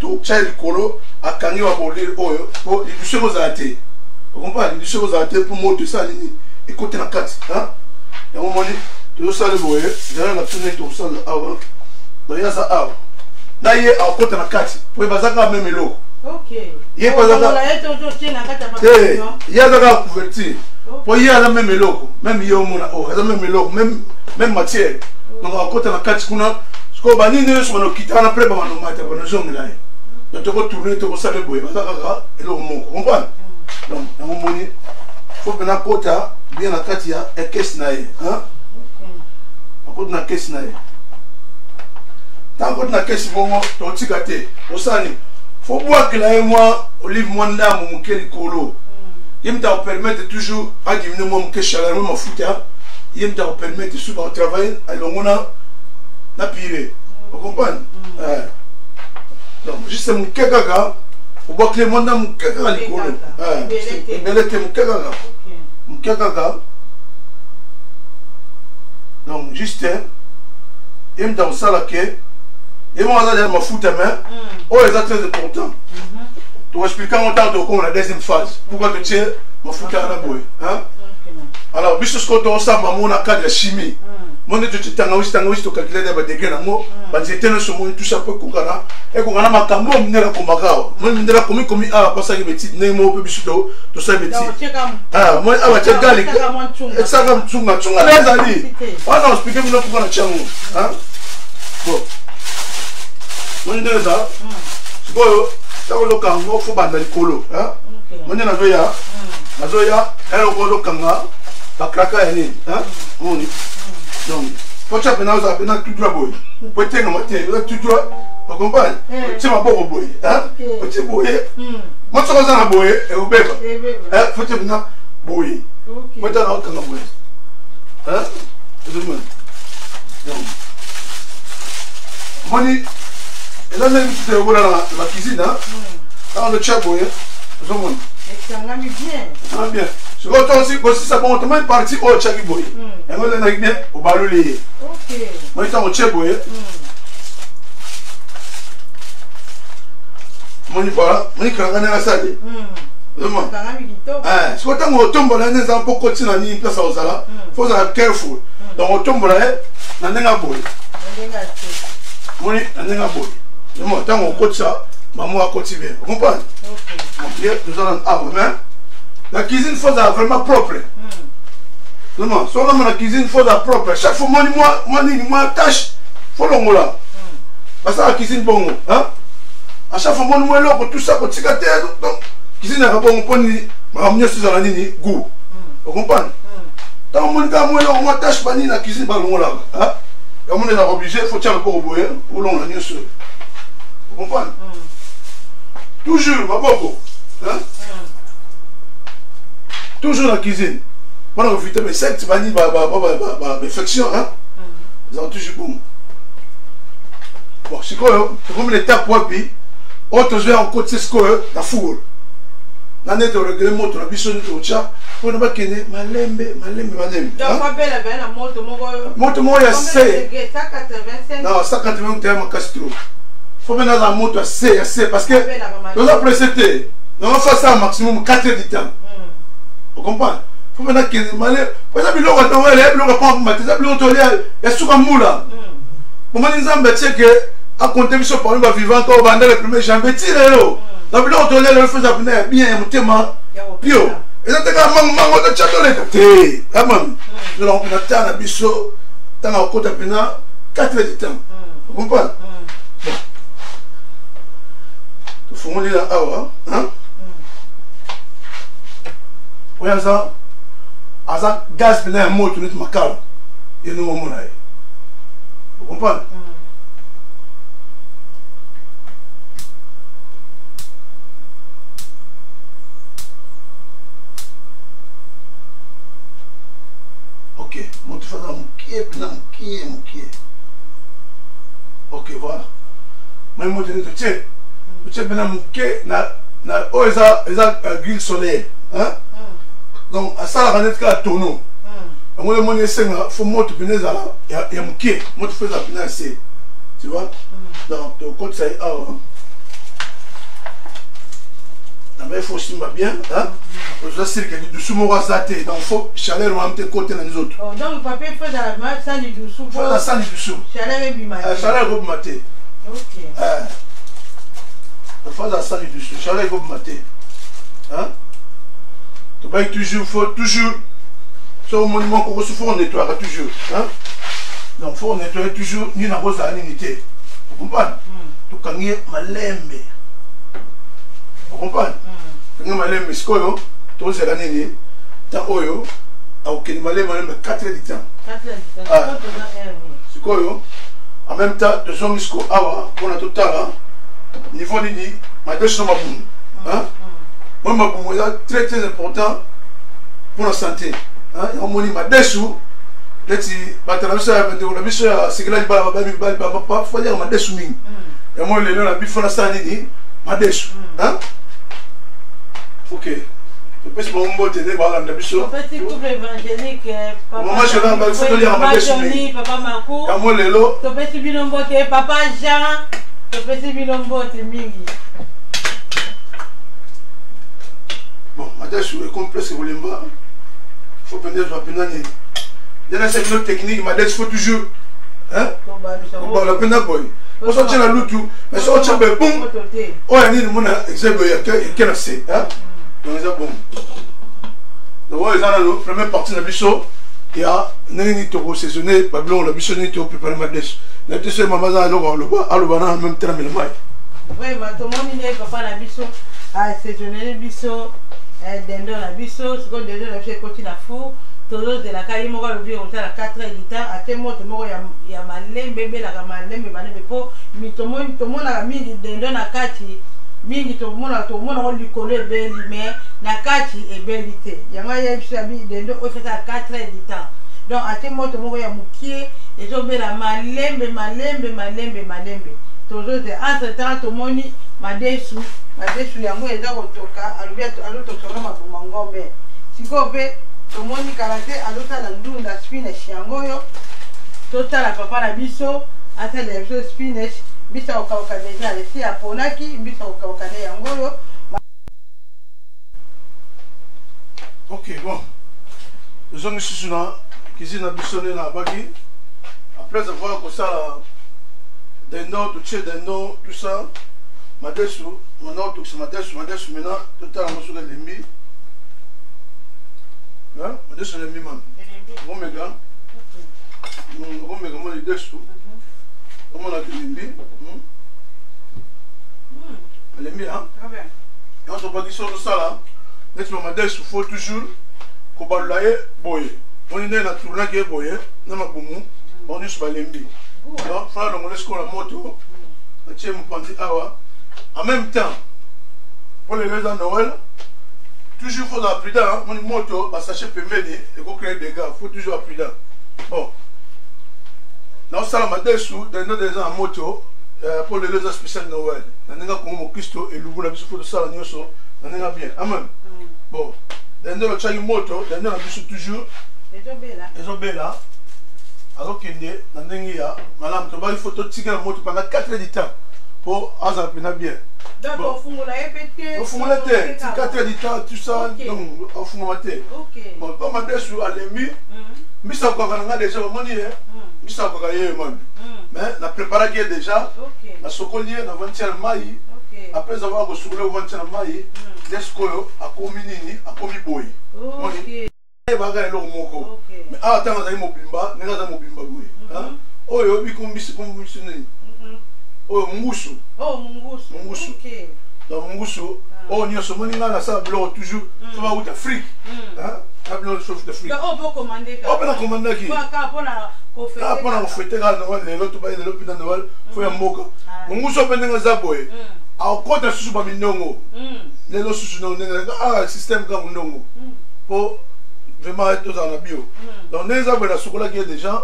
[SPEAKER 1] tout le colo, à Kanye va pour lire, pour les douches aux athées. Vous comprenez? Les douches aux athées pour monter ça, écoutez la carte. Et à un moment donné, tout ça, le boy, derrière la tournée, tout ça, avant. Donc, il y a ça, là, il y a à côté la carte. Pour les bazars, même l'eau.
[SPEAKER 2] Ok.
[SPEAKER 1] Il y a la couverture. Il y a la même logo, même même matière. Donc à côté de la carte, ce qu'on va dire, c'est qu'on quitte après, on va mettre dans zone là. Donc tu vas tourner, tu vas savoir boy, et le mot, comprends? Donc à un moment donné, faut que la côte bien la carte est caisse naïe, hein? À côté de la caisse naïe. Tant que la caisse bon, tu vas gâter. Au sani. Faut voir que là et moi, Olive Mwanda, mon quel colo. Il me permettre toujours à diminuer mon chaleur, mon foot. Il me permettre de souvent travailler à l'ongona, la pire. Vous comprenez? Donc, juste mon kagaga, on voit que les Mwanda, mon kagaga, les colo. Mon kagaga. Mon kagaga. Donc, juste, il me donne ça là que. Et moi, je vais me foutre à main. Oh, c'est très important. Tu vas expliquer en temps de la deuxième phase. Pourquoi tu tiens me foutre à la boue. Alors, puisque ce qu'on ça, on a cadre de chimie. Moi, je suis tangaouiste, tu calcules des degrés dans moi. Parce que tu sur moi, tout ça peut couper. Et qu'on a ma cambo, on est là comme Macao. Moi, je suis là comme ah, parce que petit, Nemo, Pebisito, tout ça, petit. Ah, moi, ah, tu es galé. Et ça va me tchunga. Les amis. Ah non, expliquez-moi pourquoi on a tchangou. Bon. Moi, je dis ça. C'est quoi? Ça va le camp, il faut bander le colo. Moi, je dis ça. Nazoya, elle au colo kanga, la kraka est née. Donc, quand tu as besoin de tout droit, peut-être que tu dois, tu comprends? Tu m'as pas boy. Tu boy. Moi, je suis en boy et au bébé. Faut que tu viennes boy. Moi, tu as un autre boy. Moi, et là, je vais la cuisine. Quand le chat boy, je vais
[SPEAKER 2] ça m'a mis bien.
[SPEAKER 1] Ça va bien. Je vais aussi ça bon, tu parti au chat boy. Et moi, je vais bien au balou. Ok. Moi, je suis au chat boy. Moni voilà, moni karanga na sali. Vraiment. Si vous avez un tombe, vous avez un peu de temps, il faut être careful. Donc, au tombe, vous avez un peu de temps. Vous avez un peu de temps. Tant qu'on coach ça, maman a coaché bien. Vous comprenez? Nous allons avoir. La cuisine, il faut être vraiment propre. Vraiment, si on a la cuisine, il faut être propre. Chaque fois, moi, tâche, il faut l'en là. Parce que la cuisine, bon, à chaque fois, moi, tout ça, donc, cuisine à bon point ni ramener sur la ligne goût. Vous comprenez? Tant mon gars moi là on m'attache pas ni la cuisine ballon là. Hein? Et on est là obligé faut tirer le corps au bout ou l'on la nier sur. Vous comprenez? Toujours pas beaucoup. Hein? Toujours la cuisine. Pendant que vous mais c'est pas ni perfection hein. Ils ont toujours bon. Bon, c'est quoi? Comme l'étape pour puis autres joueurs en côté c'est quoi la foule. L'année de regret moto la biso de Tocha pour ne pas kenner malembe.
[SPEAKER 2] Donc rappelle la
[SPEAKER 1] moto moi ya C. 185. Non, 180 terme Castro. Faut maintenant la moto à C parce que nous avons précédé. Nous avons fait ça maximum 4 heures de temps. Vous comprenez? Faut maintenant kenner malé. Par exemple, l'on va tomber là, l'on va prendre matin, l'on va tomber et sous comme moula. Pour moi nous avons dit que à compter sur par exemple vivant quand on va le 1er janvier tirer là. La vidéo de l'air le faisait bien, mon pio. Et là, tu as un mango de château. Ah, man. Nous avons un temps à biseau, tant à côté de 4 heures de temps. Vous comprenez? Bon. Il faut qu'on dise là, hein? Oui, ça. Ça, gaz, c'est un mot, tu n'es pas calme. Et nous, on est. Vous comprenez? Ok, mon tu fais mon pied. Ok, voilà. Mais moi je te tiens. Tu fais mon pied, na grille solaire. Hein? Donc, à ça, la ranette qui a tonneau. Moi, le monde est faut moi tu venez là, il y a mon pied. Moi tu fais la pince. Tu vois? Donc, ton côté, ça y est. Il faut aussi bien, hein? Je sais qu'il y a du dessous, donc il faut chaleur ou un petit côté dans les autres.
[SPEAKER 2] Donc, papa fait la masse du dessous.
[SPEAKER 1] Faut la salle du dessous.
[SPEAKER 2] Chaleur et bimaté.
[SPEAKER 1] Chaleur et bimaté.
[SPEAKER 2] Ok.
[SPEAKER 1] Il faut la salle du dessous. Chaleur et bimaté. Hein? Tu vas toujours, faut toujours. Sur le monument qu'on reçoit, on nettoie toujours. Hein? Donc, il faut nettoyer toujours, ni la rose à l'unité. Vous comprenez? Tu gagnes ma lembe. Vous comprenez? Quand on a les muscles, tous ces années, tant oyo, à aucun malais, 4 heures de temps.
[SPEAKER 2] 4 heures de temps.
[SPEAKER 1] C'est quoi? En même temps, de son muscle, on a tout à niveau de dit, ma deux sont ma boum. Moi, ma boum, c'est très important pour la santé. On m'a dit, ma deux sous, on a vu ça, c'est que là, il va pas dire ma deux sous. Et moi, les gens, la biffe, on a ça, ma deux sous. Ok. Petit couple évangélique, papa Makou, petit bilombote, papa Jean, petit bilombote mingi. Bon, madame, je suis complexe, vous voulez pas. Il faut prendre des opinions. Il y a cette autre technique, madame, il faut toujours. Hein? Bon, la peine boy. On s'en tient à l'outou, mais si on tient à boum, on a dit le monde exemple, il y a quelqu'un qui a donc, ils ont bon. Donc, ils ont la première partie de la biseau. Il y a un taureau saisonné, Babylon, la biseau n'est pas préparé ma dèche. La biseau, maman, à l'Obana, même terme, le maille. Oui, mais tout le monde est papa la biseau. Ah, saisonné, la biseau, dindon, la biseau, ce qu'on dindon, la biseau, continue à fou. Tout le monde est là, quand il m'a vu, on est à 4 heures de temps. À tel moment, il y a ma laine, bébé, la malème, mais tout le monde a mis dindon à 4 mingi to mona on lui connaît belle mais na kati et bellité yanga ya bisabi dendo o fait à 4 heures de temps donc à tes moto mo ya mukie et to bela malembe toujours de entre temps to moni madesu yango eza kotoka aluto toka mabuma ngombe sikope to moni karate alota la ndunda spinach yango yo tota la papa na biso ata la spinach
[SPEAKER 2] mbisa okauka deja lesi aponaki mbisa okauka de yango.
[SPEAKER 1] Ok, bon. Nous sommes ici dans la cuisine à Bissonné dans la Bagui. Après avoir comme ça, des noms, tout ça, des noms, tout ça, Madesu, mon nom, tout ça, Madesu, maintenant, tout à l'heure, je suis l'ennemi. Madesu, l'ennemi, man. Bon, mes gars. Bon, mes gars, moi, les dessous. Comment on a dit l'ennemi? L'ennemi, hein? Et on se bat sur ça là. Laisse-moi Madesu, il faut toujours. Kobalulaye boye on est na tourna ke boye na mabumu on est sur balembi donc frère on laisse la moto na tiem pandi awa en même temps pour les gens Noël toujours faut être prudent mon moto ba sachet pembeni et ko créer des gars faut toujours être prudent bon na sala Madesu dans des gens en moto pour les gens spécial Noël na nga ko mo Christo et lubula biso faut sala nyoso na nga bien amen bon dans le chai moto, dans le bisu toujours. Ils ont bella. Alors qu'il est dans l'engia, madame, tu vas il faut tirer la moto pendant 4 heures de temps pour azapiner bien.
[SPEAKER 2] Donc au fond la répéter.
[SPEAKER 1] Au fond la tête, 4 heures de temps, tout ça, donc au fond la tête. Bon, comme Madesu a l'ennemi, mais ça encore on a déjà monnaie, mais ça encore y est man. Mais la préparation déjà, la socolier, la ventière maï. Après avoir reçu le ventière maï. Desko a komi nini a komi boy. Ok. Baga elo moko. Mais attends za mobimba, nega za mobimba boy. Hein? Oyo bi kombisi nini. Oyo mungusu. Oh mungusu. Mungusu. OK. Donc mungusu, oh nyoso moni na sa blo toujours so va out Afrique. Hein? A blo chose d'Afrique. Donc on peut commander ka. On peut commander qui? Ka pona ko fete. Ah pona ko fete ka Noël, le loto ba le lopina Noël, fo ya mboka. Mungusu penenga za boy. Alors quand tu as mis non, les lois sous système comme non, pour vraiment être dans la bio. Donc les arbres la chocolat qui est déjà,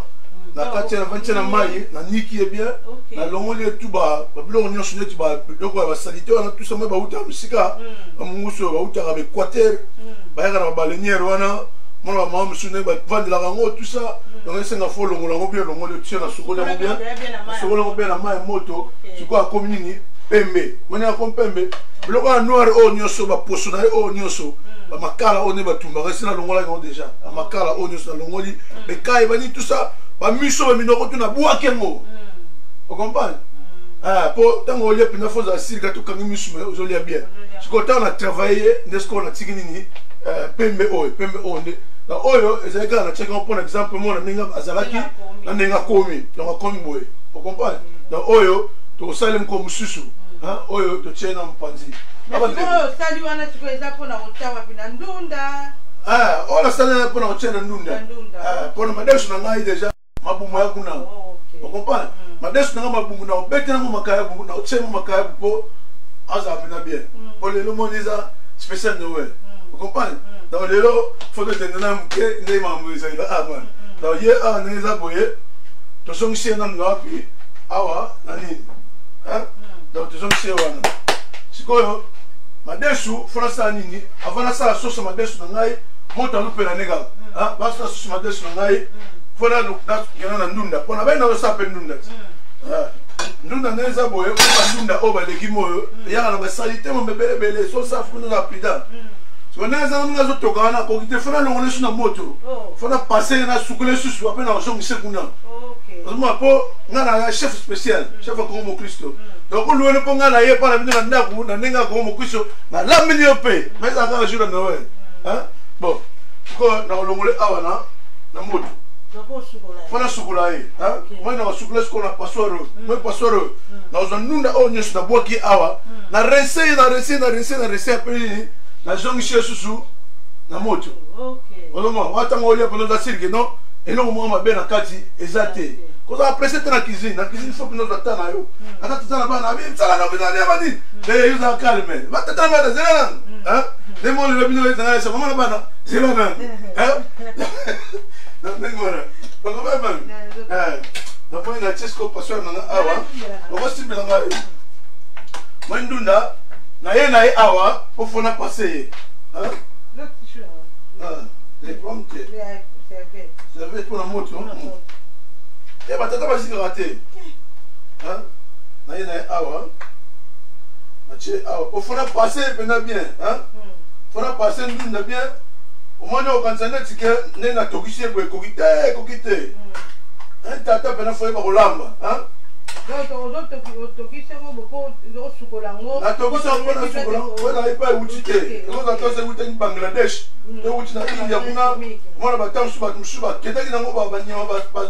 [SPEAKER 1] la quartier la vingtaine de mailles, la niki est bien, la longue les tout bas, la bleu on y a sonné tout bas, donc la salité on a tout ça mais bah où t'as musica, un mousso bah où t'as avec quater, bah y a la baleinière wana, moi la maman me sonné bah vendre la rango tout ça, donc c'est un faux long bien, long le tient la chocolat bien, la chocolat bien la main moto, tu quoi communiquer. Pembe, mwenye akon pembe, biloko ya noir o nyoso ba poso na o nyoso, ba makala o ne ba tumba, resi na longola yon déjà, ba makala o nyoso na longoli, be kai bani tout ça, ba miso ba minoko tu na bua kengo. Vous comprenez? Ah, pour tant on y a pina faut assis quand tu kangi miso mais aujourd'hui bien. Ce qu'on a travaillé, n'est-ce qu'on a tigini ni pembe o ne. Na oyo ezeka na cheka pour exemple moi na ninga azalaki, na ninga komi, donc komi boy. Vous comprenez? Donc oyo to salem ko mususu hein oyo to chena mpanzi
[SPEAKER 2] oyo sali wana tiko eza pona utawa pina ndunda
[SPEAKER 1] ola sali pona ochena ndunda pona Madesu na ngai déjà mabumu ya kuna vous comprenez Madesu na mabumu na obetena mo makaya bumu na ochema makaya po aza pina bien pour le moniza spécial Noël vous comprenez dans le lo faut que tenena mke ne mamu za ila aman donc ye neza boye to songi na ngapi awa nani hein donc tu sommes chez wana sikoyo Madesu français nini avant ça sauce Madesu na ngai moto lupe na nega hein basta sauce Madesu na ngai fona na yana ndunda pona ba na sa pe ndunda ndunda neza boye ko ndunda o ba legimo ya na ba salite mo bebele bele so sa funa na pida so neza nga zo tokana ko kite fona longole suna moto fona passer na sukule susu apena na zongi sekuna moi pour ngana chef spécial chef comme Christo donc on le ponga na ye para bina ndaku na nenga comme Christo na la miniope mais ça va jour de Noël hein bon ko na longole awana na moto fona sukula ye hein moi na sukula ko na pasoro moi pasoro na ozonunda onyesu na boki awa na rese après na zongi susu na moto oloma watanga olia pendant la cirque non et non moi ma bien na kati ezate ko za apprécier na cuisine faut que nous attendons yo ata tana bana bi tsala na bana bani mais yo za calme va tata na zela hein les mots le bino na ça maman bana zela hein non ngora ko ba ban na point na Chesco passer na awa on va stimuler na mandunda na ye awa pour fona passer hein les pommes c'est pour la moto. Et bah t'as pas si raté. Hein? naye naye awa natie awa ofona passer pena bien fona passer ndunda bien omoni okanisa neti ke nde natokisi ye boye ekoki te tata pena foyeba kolamba natokisi yango mpona sukola mpona epa ewuti te ekozala tose ewutaki bangladesh ewuti na india kuna mwana bata mosusu bakendaki nango banyama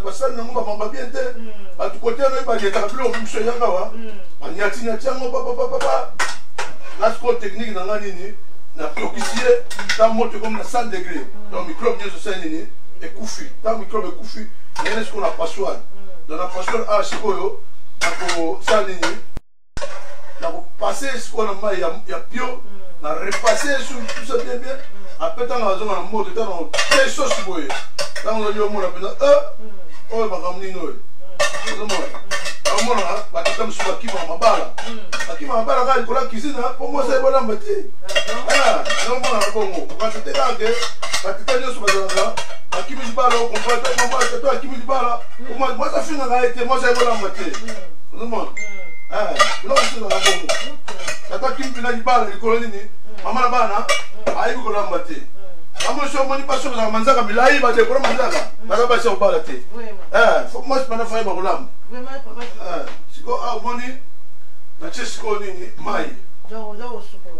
[SPEAKER 1] basali nango bamamba bien te bato kote yano ebalietaka biloko biso eyakawa banyatinyati yango papapapa nasiko technique na nga nini natokisi ye ta moto ekomi na 100 degré donc microbe nyonso sa nini ekufi ta microbe ekufi nayene sikoyo na passoire donc na passoire awa sikoyo nakosala nini nakopase sikoyo na mai ya pio na repase tout ça bien bien apres ntango nazonga na moto ntango te sosi boye ntango ozali omona mpenza oyo makambo nini oyo ozomona aomonaka batata mosusu bakimaka mabala bakimaka mabala kaka likolo ya cuisine mpo mosa ebolamba te naomonaka bongo okasa te kake batata nyonso bazalaka akimi libala okomprendre tato akimi libala mwasi afingaka ye te mwasi ayebolamba te ozomona biloko mosusu ezalaka bongo tato akimi mpena libala likolo nini mama na bana ayebi kolamba te amosi omoni basi ozalaka manzaka milai badekolo manzaka baza basi ya kobala te mwasi mpena fo ayeba kolamba sikoyo awa omoni natie sikoyo nini mai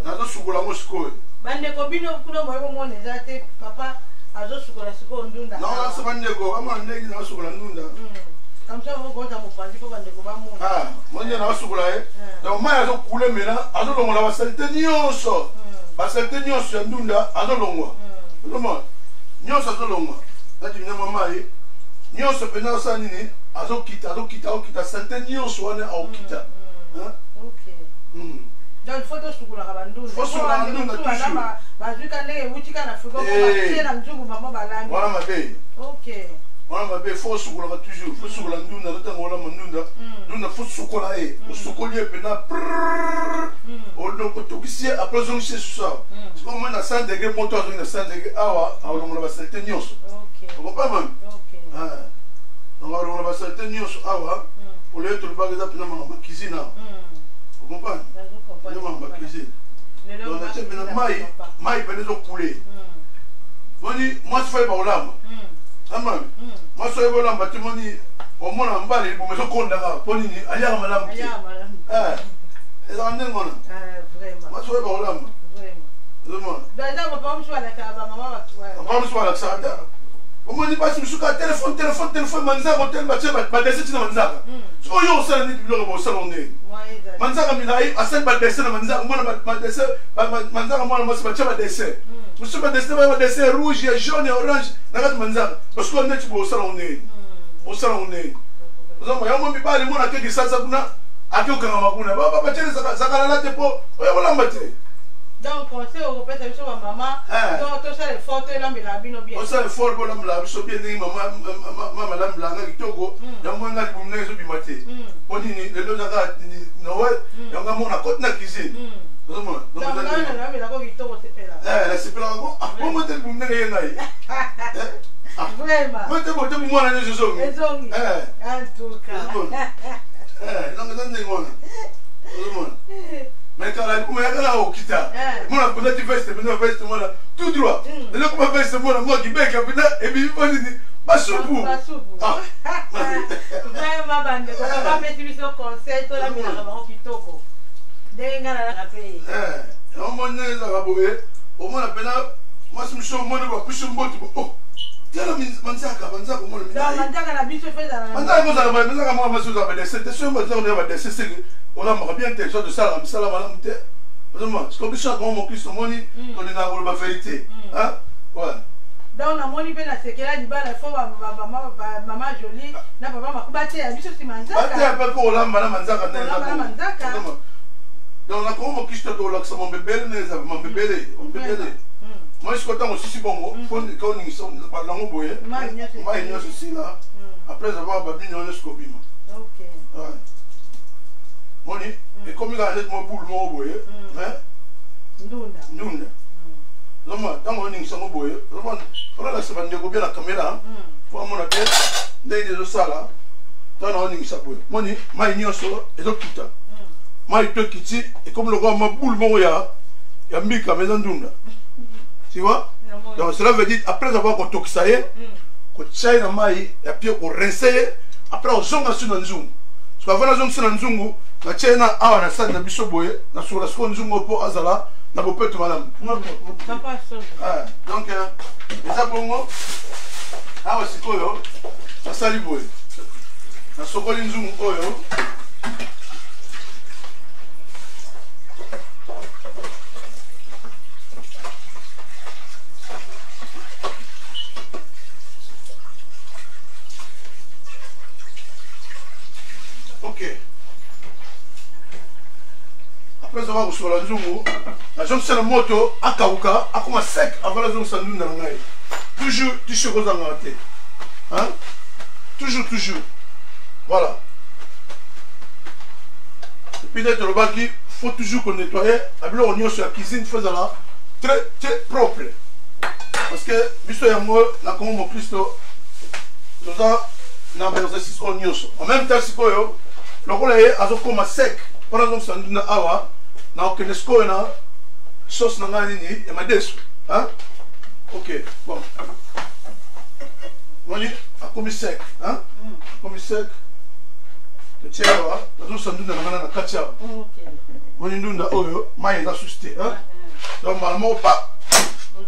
[SPEAKER 1] nazosukola yango sikoyo
[SPEAKER 2] bandeko bino kuna moyebo mona eza te papa azosukola sikoyo ndunda
[SPEAKER 1] naolakisa bandeko amona ndenge naosukola ndunda
[SPEAKER 2] kamsa okota mopanzi mpo bandeko bamona
[SPEAKER 1] monye naosukola ye donc mai azokule mena azolongola basalite nyonso basalite nyonso ya ndunda azolongwa ozomona nyonso azolongwa natimina mai nyonso mpena osala nini azokita salite nyonso wana aokita
[SPEAKER 2] donc faut tosukulaka bandunda bazwika ndenge ewutika na frigo batie na nzungu bango balambi
[SPEAKER 1] wana mabe wana mabe fo osukolaka toujours fo sukola ndunda totanga olamba ndunda fo sukola ye osukoli ye mpena otokisi ye apres ozongisi ye susu awa sikoyo moi na 100 degré moto azongi na 100 degré awa aolongola basalite nyonso okopa mami donc aolongola basalite nyonso awa oloye tolobaka eza mpena makambo ya cuisine awa okompane eza makambo ya cuisine donc natie mpena mai mpena ezokule moni mwasi fo yeba kolamba amami mwasi oyeba olamba te moni omona mbala libumu ezokondaka mpo nini aliaka malamu te ezaka ndenge wana mwasi oyeba kolamba ozomona papa mosusu balakisaka te omoni basi mosusu ka telefone manzaka otelema tie badese ntina manzaka oyo osala nini biloko bosala ondenge manzaka milai asali badese na manzaka mwana badese manzaka mwana mwasi batie badese mosusu badese baya badese rouge ya jaune ya orange na kati manzaka basuku neti bosala ondenge ozomona yango mibali mona akeki salsa kuna akekokangama kuna batiele zakalala te mpo oyo kolamba te
[SPEAKER 2] donc conseil okopesa biso bamama tosala effort toelambela bino bien
[SPEAKER 1] osala effort bolambela biso bien ndenge mama alambelanga kitoko yango nga libumu ndenge ezobima te mpo nini lelo ezaka noel yango amona koti na cuisine ozomona nasepelaka omo te libumu ndenge ye ngai mote bote mumwana nyonso ezongi donc eza ndenge wana ozomona mais kala libumu yakala okita mona kondati veste mpena veste mona tout droit lelo koma veste mona ngo kibeka mpena ebibi mpo nini basupu
[SPEAKER 2] vraiment bandeko bapesi biso conseil tolambelaka bango kitoko ndenge nga nalaka mpe
[SPEAKER 1] omoni ndenge ezalaka boye omona mpena mwasi miso omoni bapesi mboti tala manzaka omona
[SPEAKER 2] manzaka na biso
[SPEAKER 1] manzaka kozala manzaka moko mwasi ozala badese te soki manzaka oya badese seke olambaka bien te so tosalaka misala malamu te ozomona siko biso akoma mokristo omoni tolingaka koloba verité
[SPEAKER 2] donc namoni mpe nasekela libala fo mama joli na papa makuba te ya biso si manzaka
[SPEAKER 1] mpe ko olamba na manzaka donc nakoma mokristo tolakisa mambebele neza mambebele moi siko ntango osisi bongo fo kaoningisa nango boye mai nyonso sila après avoir babini wana siko obima moni ekomi kaka neti mobulu moko boye ndunda ozomona ntango oningisango boye ozomona olakisa bandeko bia na kamera po amona te ndenge ezosala tana oni saboye moni mai nyonso ezokuta mai to kiti et comme le roi ma boule mon ya mbika maison ndunda tu vois donc cela veut dire après avoir kotokisaye ko chai na mai ya pio ko rincer après ozonga sur na nzungu parce que avant ozonga sur na nzungu na chena awa na sa na biso boye na sur la seconde nzungu po azala na bopeto madame
[SPEAKER 2] papa so
[SPEAKER 1] donc eza bongo awa sikoyo asali boye na sokoli nzungu oyo ok après avoir reçu la nzungu la jambe c'est la moto akauka akoma sec avant la zone sandu na ngai toujours kozanga te hein toujours voilà et puis d'être le bac il faut toujours qu'on nettoie alors on y sur la cuisine faisant là très propre parce que biso yango na comme mon Christo nous a na exercice on y en même temps sikoyo lokola ye azokoma sec pendant donc sandu na awa na okenesko na sauce na ngani ni ya madesu hein ok bon moni akomi sec hein akomi sec te tiawa na so ndunda na na katia ok moni ndunda oyo mai na susté hein donc normalement pas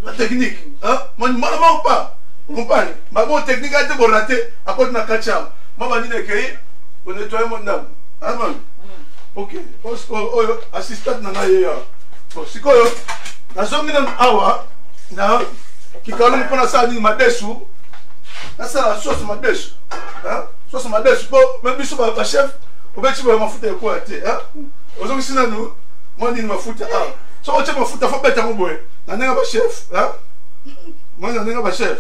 [SPEAKER 1] la technique hein moni normalement pas compagne ma bon technique a été bon raté à cause na katia mama ni nekei on nettoyer mon ndam hein man ok oyo assistant na ngai ya sikoyo nazongi na awa na kikalo mpona sa ni madesu nasala sauce madesu sauce madesu po même biso ba chef obeti ba mafuta eko ate ozongi sina nu moni ni mafuta so oche mafuta fo beta moboye na nenga ba chef moni na nenga ba chef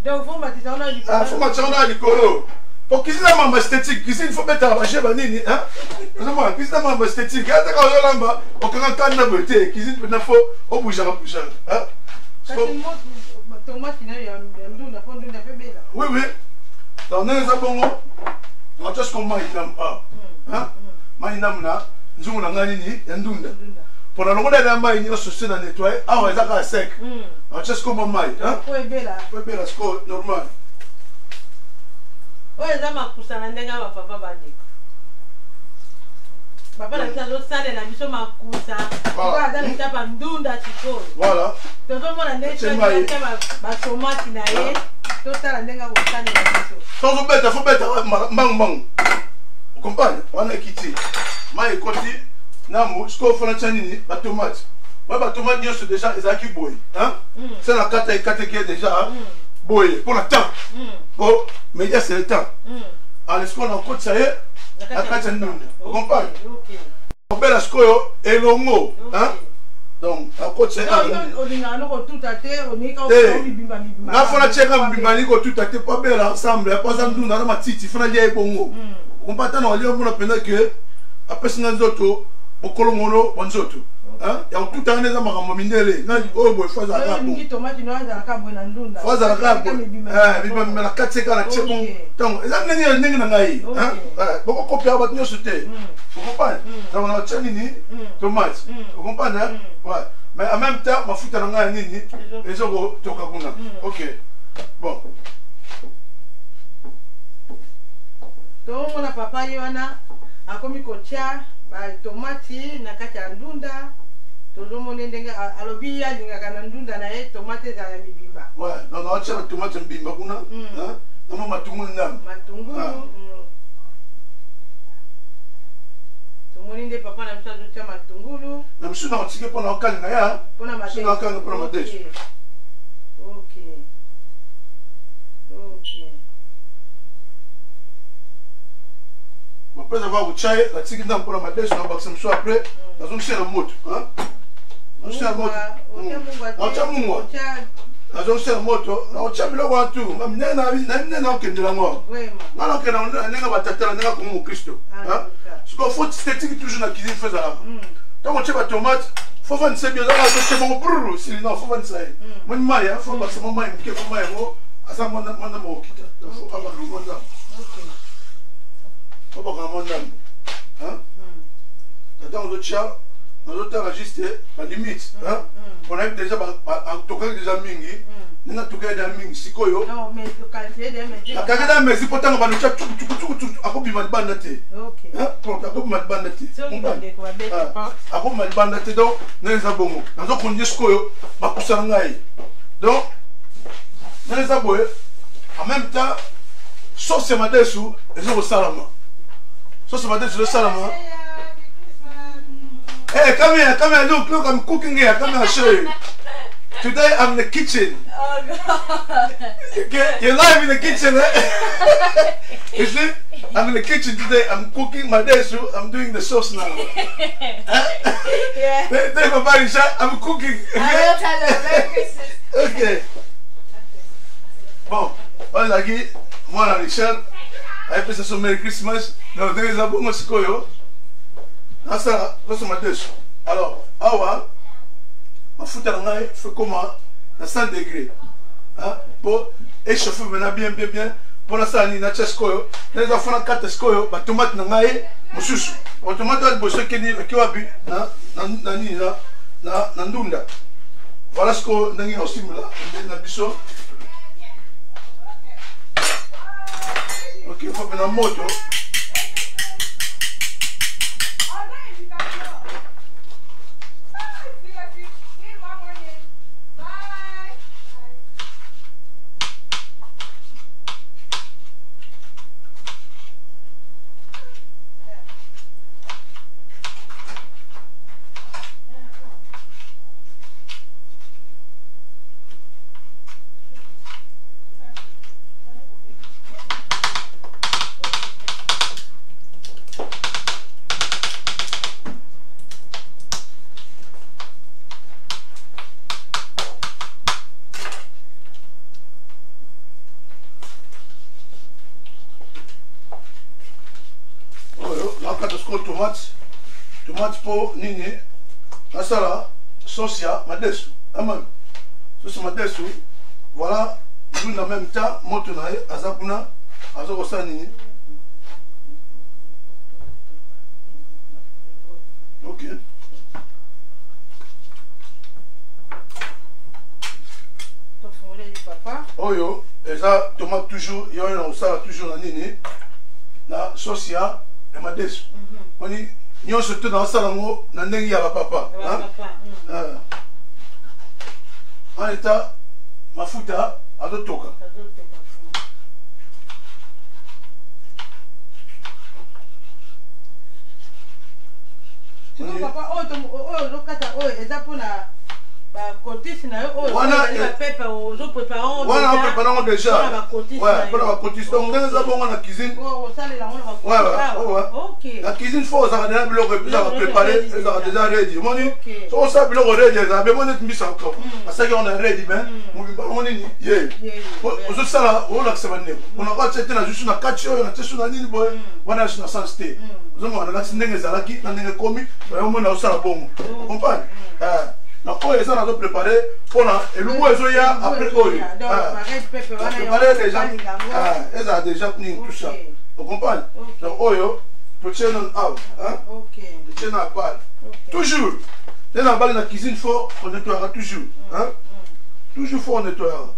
[SPEAKER 2] donc faut matisa on a dit
[SPEAKER 1] faut matisa on a dit kolo pour cuisine ma esthétique cuisine faut mettre ba chef nini non cuisine ma esthétique ata ka yolamba okanga kana bote cuisine na faut obouja oui donc nous avons on just comme na nzungu na ngani ni ndunda pour la longue de mai ni so na nettoyer awa ezaka sec on just comme mai
[SPEAKER 2] faut bela
[SPEAKER 1] score normal
[SPEAKER 2] oyo eza makusa na ndenge ya papa bandeko papa na biso azosalela biso makusa aza na tapa ndunda sikoyo
[SPEAKER 1] voilà
[SPEAKER 2] tozomona ndenge batomati na ye totala ndenge akosalela biso
[SPEAKER 1] tozobeta fo beta mbangu okompagne wana ekiti mai ekoti namu sikoyo fona tia nini batomati oyo batomati nyonso déjà ezalaki boye se na kata ekateki ye déjà boye pour le temps oh mais il y a c'est le temps alors ce qu'on a encore ça est la carte nous vous comprenez on belle scoyo et longo hein donc encore c'est
[SPEAKER 2] on dit non tout à terre on est quand
[SPEAKER 1] bimba na fona cheka bimbani ko tout à terre pas belle ensemble pas ça nous na matiti fona dia ebongo on pas tant on lui on a pendant que après c'est nzoto bokolongono bonzoto hein ya tout temps les amakambo mindele na oh boy faza ka bon
[SPEAKER 2] ngi tomate no za ka bon na ndunda
[SPEAKER 1] faza ka bon bimba la katseka na chebon donc eza ndenge na ngai hein boko kopia ba nyo sote vous comprenez donc on a tchani ni tomate vous comprenez ouais mais en même temps mafuta na ngai nini ezoko toka kuna OK bon
[SPEAKER 2] to mona papa yona akomi kocha ba tomate na kati ya ndunda tozomona ndenge alobi alingaka na ndunda na ye tomate ezala ya mibimba
[SPEAKER 1] ouais non non acha tomate mbimba kuna na matungulu ndam
[SPEAKER 2] matungulu tomoni nde papa na biso azotia matungulu
[SPEAKER 1] na biso na otike mpona okalinga ya
[SPEAKER 2] mpona
[SPEAKER 1] madesi okanga mpona madesi
[SPEAKER 2] ok
[SPEAKER 1] après avoir goûté la tique dans pour la madesse on va passer ça après dans une seule moto hein on seule moto on tient moi dans une seule moto on tient le roi tout même na kendela moi na que na nga batatela nga comme au Christ hein ce qu'on faut esthétique toujours na cuisine faisait là donc on tient la tomate faut vendre c'est bien là on tient bon brrr si non faut vendre ça mon maille faut passer mon maille que faut maille asa mwana mokita abaka mwana abaka mwana attends on doit juste la limite on a déjà toqué déjà mingi nina toqué déjà mingi sikoyo
[SPEAKER 2] non mais le quartier de mais
[SPEAKER 1] la kaka da mezi potanga ba lucha akobima banda te pour akobima banda te akobima banda te donc neza bongo nazo konje sikoyo bakusana ngai donc neza boye en même temps sauce madesu ezo salama sauce madesu le salama. Hey, come here, look, I'm cooking here, come here, show you. Today I'm in the kitchen.
[SPEAKER 2] Oh God.
[SPEAKER 1] You're live in the kitchen, eh? You see? I'm in the kitchen today, I'm cooking my dish, I'm doing the sauce now.
[SPEAKER 2] Yeah.
[SPEAKER 1] Take my body shot, I'm cooking.
[SPEAKER 2] I will tell you, Merry Christmas.
[SPEAKER 1] Okay. Bon, voilà, moi, Richard, I fait ça Merry Christmas. Donc, there is a bon sikoyo. Nasa, c'est ma dèche. Alors, awa, ma foute à l'anglais, fait comment? À 100 degrés. Pour échauffer maintenant bien. Pour l'instant, il y a un tchèskoyo. Les enfants ont 4 skoyo, ma tomate n'a pas été, mon chouchou. Ma tomate doit être bossée qui est habi, na ndunda. Voilà ce qu'on a aussi là, na biso. Ok, il faut prendre la moto. Tomate pour nini, nasala, sosia, madesu, amen. Sosia madesu, voilà, nous en même temps, motonaï, azakuna, azakosa nini. Ok. Oyo, et ça, tomate toujours, il y a un sala toujours na nini, na sosia et madesu. On dit, nous sommes dans le salon, nous sommes dans papa. En état, ma fouta, à d'autres toca.
[SPEAKER 2] Papa, cotisse na yo pepe ozo préparant
[SPEAKER 1] déjà ouais pour la cotisse donc nous avons la cuisine ouais la cuisine faut ça déjà préparer ça déjà ready mon dit so ça bilo ready ça be mon dit mis encore parce que on a ready ben mon dit yeah ozo sala o la ksebane on a pas c'était na juste na katcho na tsesu na nini boy wana na sansté ozo mona na ndenge zalaki na ndenge komi on mona osala bongo comprendre na quoi ils ont préparé pour et le mot ils ont après quoi préparé déjà ils ont déjà pris tout ça vous comprenez donc oyo tu tiens un out tu tiens un balle toujours dans la balle la cuisine faut on nettoiera toujours toujours faut on nettoiera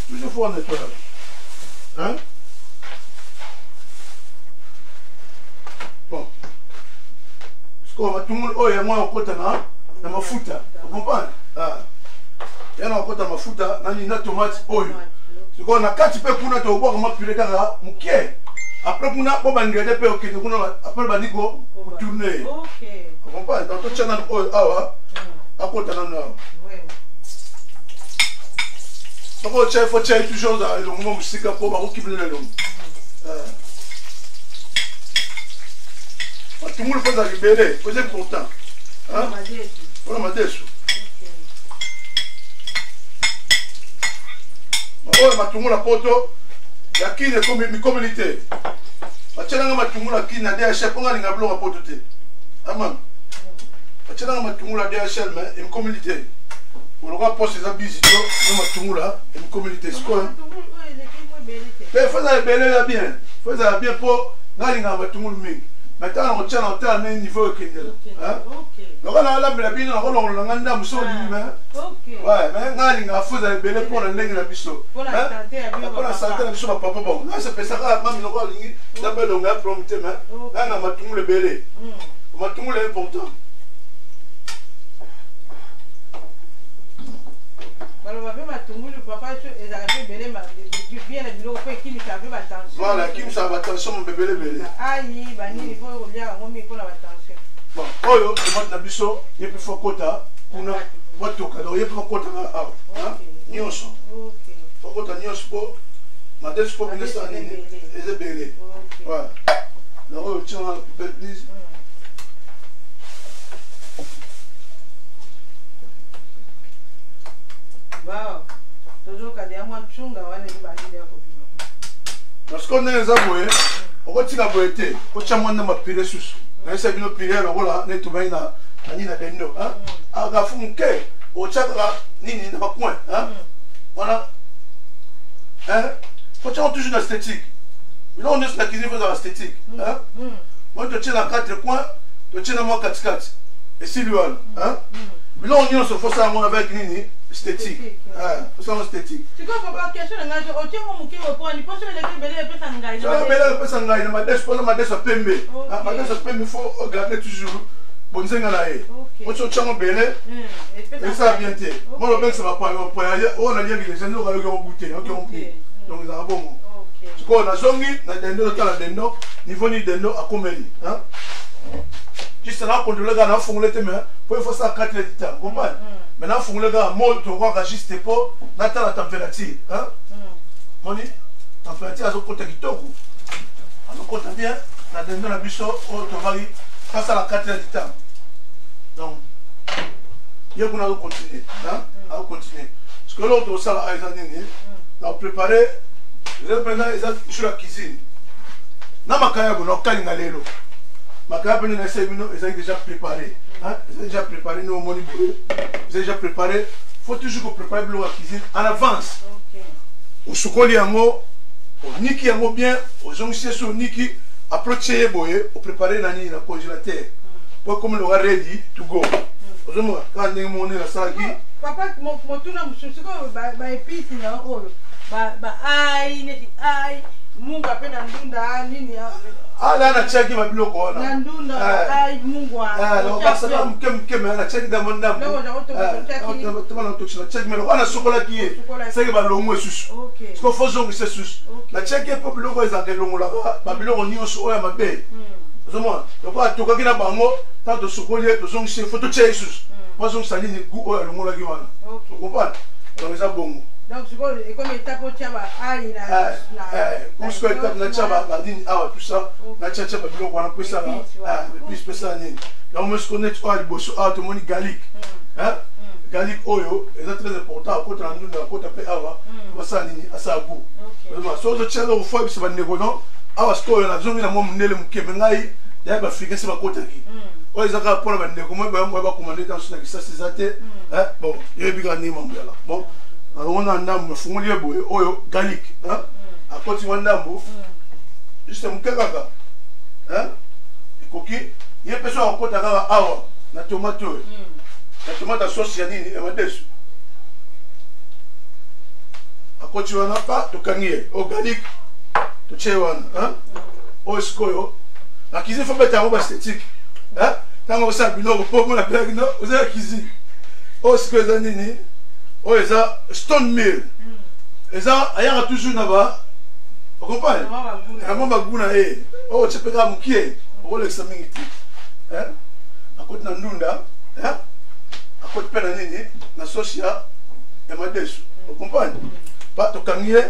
[SPEAKER 1] toujours faut on nettoiera bon tout le monde oye moi okota na mafuta comprendre yana okota mafuta nani na tomate oyo siko na kati pe kuna to boka mapure kaka mukie après kuna bo bangede pe okete kuna après baniko tourner
[SPEAKER 2] OK
[SPEAKER 1] comprendre donc to chana oyo awa akota na no donc chef faut chef toujours dans le moment musika po ba okibile le tout le monde peut se libérer, c'est important. Pour la madesu. Tout le monde a poto, il y a qui de communauté. Tout le monde a qui n'a pas de on a un blog à pototer. Amen. Tout le monde a DHL, mais une communauté. On aura posé ça bizito, nous matungou là, une communauté square. Mais faut ça belé là bien. Faut ça bien pour ngalinga matungou mingi. Maintenant on tient en terme niveau kendela. Hein? Donc on a la bien on nganda muso lui-même. Ouais, mais ngalinga faut ça belé pour la ndenge la biso. Pour la santé la biso papa bon. Là ça peut ça même no lingi d'abord on a prometé mais là matungou le belé. Matungou est important. Voilà, qui ça va attention mon bébé le bébé.
[SPEAKER 2] Aïe, il faut regarder à mon micro la attention.
[SPEAKER 1] Bon, oyo, tu m'as biso, il peut faire quota pour nous. Votre cadeau, il peut faire quota à Nyonso. OK. Faut quota Nyonso pour ma dette pour ministre en ligne. Et c'est belé. Voilà. Donc, tu as un please.
[SPEAKER 2] Wow. Toujours quand il y a moins de chunga, on est validé à côté.
[SPEAKER 1] Parce qu'on est les aboués, on va tirer à boiter. On tient moins de ma pile sous. Mais c'est une pile, alors là, n'est tout bien là. Ani na dendo, hein? Ah, gafu mke, au chakra, nini na point, hein? Voilà. Hein? Faut toujours dans l'esthétique. Mais là, on est sur la cuisine, faut dans l'esthétique, hein? Moi, tu tiens à 4 coins, tu tiens à moi 4-4. Et si lui, hein? Mais là, on est sur force à moi avec nini. Esthétique. C'est esthétique.
[SPEAKER 2] Tu comprends pas la question de l'âge? On tient mon mouquet au point. Il pense que les bébés peuvent s'engager.
[SPEAKER 1] Les bébés peuvent s'engager. Ma dès à pembe. Ma dès à pembe, il faut regarder toujours. Bon, c'est un gars. Moi, je tiens mon bébé. Et ça a bien été. Moi, le bec, ça va pas. On a dit que les gens ont goûté. Donc, ils ont un bon mot. Tu vois, on a zongi, on a dendo, on a dendo. Niveau ni dendo à comédie. Juste là, quand le gars a fondé les mains, pour il faut ça 4 heures de temps. Vous comprenez? Maintenant, il faut que le gars monte, on va juste pour la température. Hein? On dit, la température, elle se compte qui toque. Elle se compte bien, la dinde la bicho, on va passer à la 4 heures de temps. Donc, il faut qu'on continue. On va continuer. Parce que l'autre, on s'en a préparé, maintenant, sur la cuisine. Dans ma carrière, on a calé. Ma carrière, ils ont déjà préparé. Hein? Vous avez déjà préparé nos monies. Vous avez déjà préparé. Il faut toujours préparer la cuisine en avance. Au chocolat, au niki, bien, aux onctions sur niki, approcher boye, au préparer la congélateur. Pour comme le ready to go. Vous avez quand on est la salle qui.
[SPEAKER 2] Papa, mon tour, je suis comme ma épice, aïe, mungu apenda ndunda nini
[SPEAKER 1] ala na cheki mabiloko wana
[SPEAKER 2] na ndunda ai mungu
[SPEAKER 1] lo basa mkem ana cheki da monda
[SPEAKER 2] leo ndio
[SPEAKER 1] to na to cheki melo ana sokola kiye seki ba longo susu sko fozo ngise susu na cheki po biloko ezake longo la ba biloko nyonso oya mabe zomo donc atoka kina bango tanto sokolie to zongise photo cheki susu pozo salini gu oya longo la kiwana tu comprends donc ça bongo.
[SPEAKER 2] Donc, c'est comme étape au Tchaba, aïe,
[SPEAKER 1] pour ce que étape na Tchaba, tout ça, na Tchaba, on a pu ça, puis ça, donc, on se connaît, tout le monde garlic, garlic oyo, c'est très important, quand on a nous, quand on fait awa, ça, à sa goût. So, le Tchaba, au foie, c'est pas négonon, awa, ce qu'on a besoin de mon nez, le moukémengaï, il y a un africain, c'est pas côté qui. Oh, ils ont rapport à la négonon, on va commander dans ce ça, c'est ça, bon, il y a un bigard nez, bon. Alors on a un dame fongolier boy, oyo garlic, hein? À côté de ndambo, juste un kaka, hein? Et coquille, il y a personne à côté de awa, la tomate, la tomate sauce yanini, et ma dessus. À côté de napa, tu kanye, au garlic, tu chewan, hein? Au escoyo, la cuisine faut mettre un robe esthétique, hein? Tant qu'on sait biloko, pour moi la blague, non? Vous avez la cuisine, au escoyo zanini. Oh, ils ont stone mill. Ils ont toujours là-bas. Vous comprenez? Ils ont baguna. Oh, tu peux pas mouiller. Oh, les samedi. Hein? À côté de Ndunda. Hein? À côté de Penanini. La socia. Et ma dessus. Vous comprenez? Pas de camier.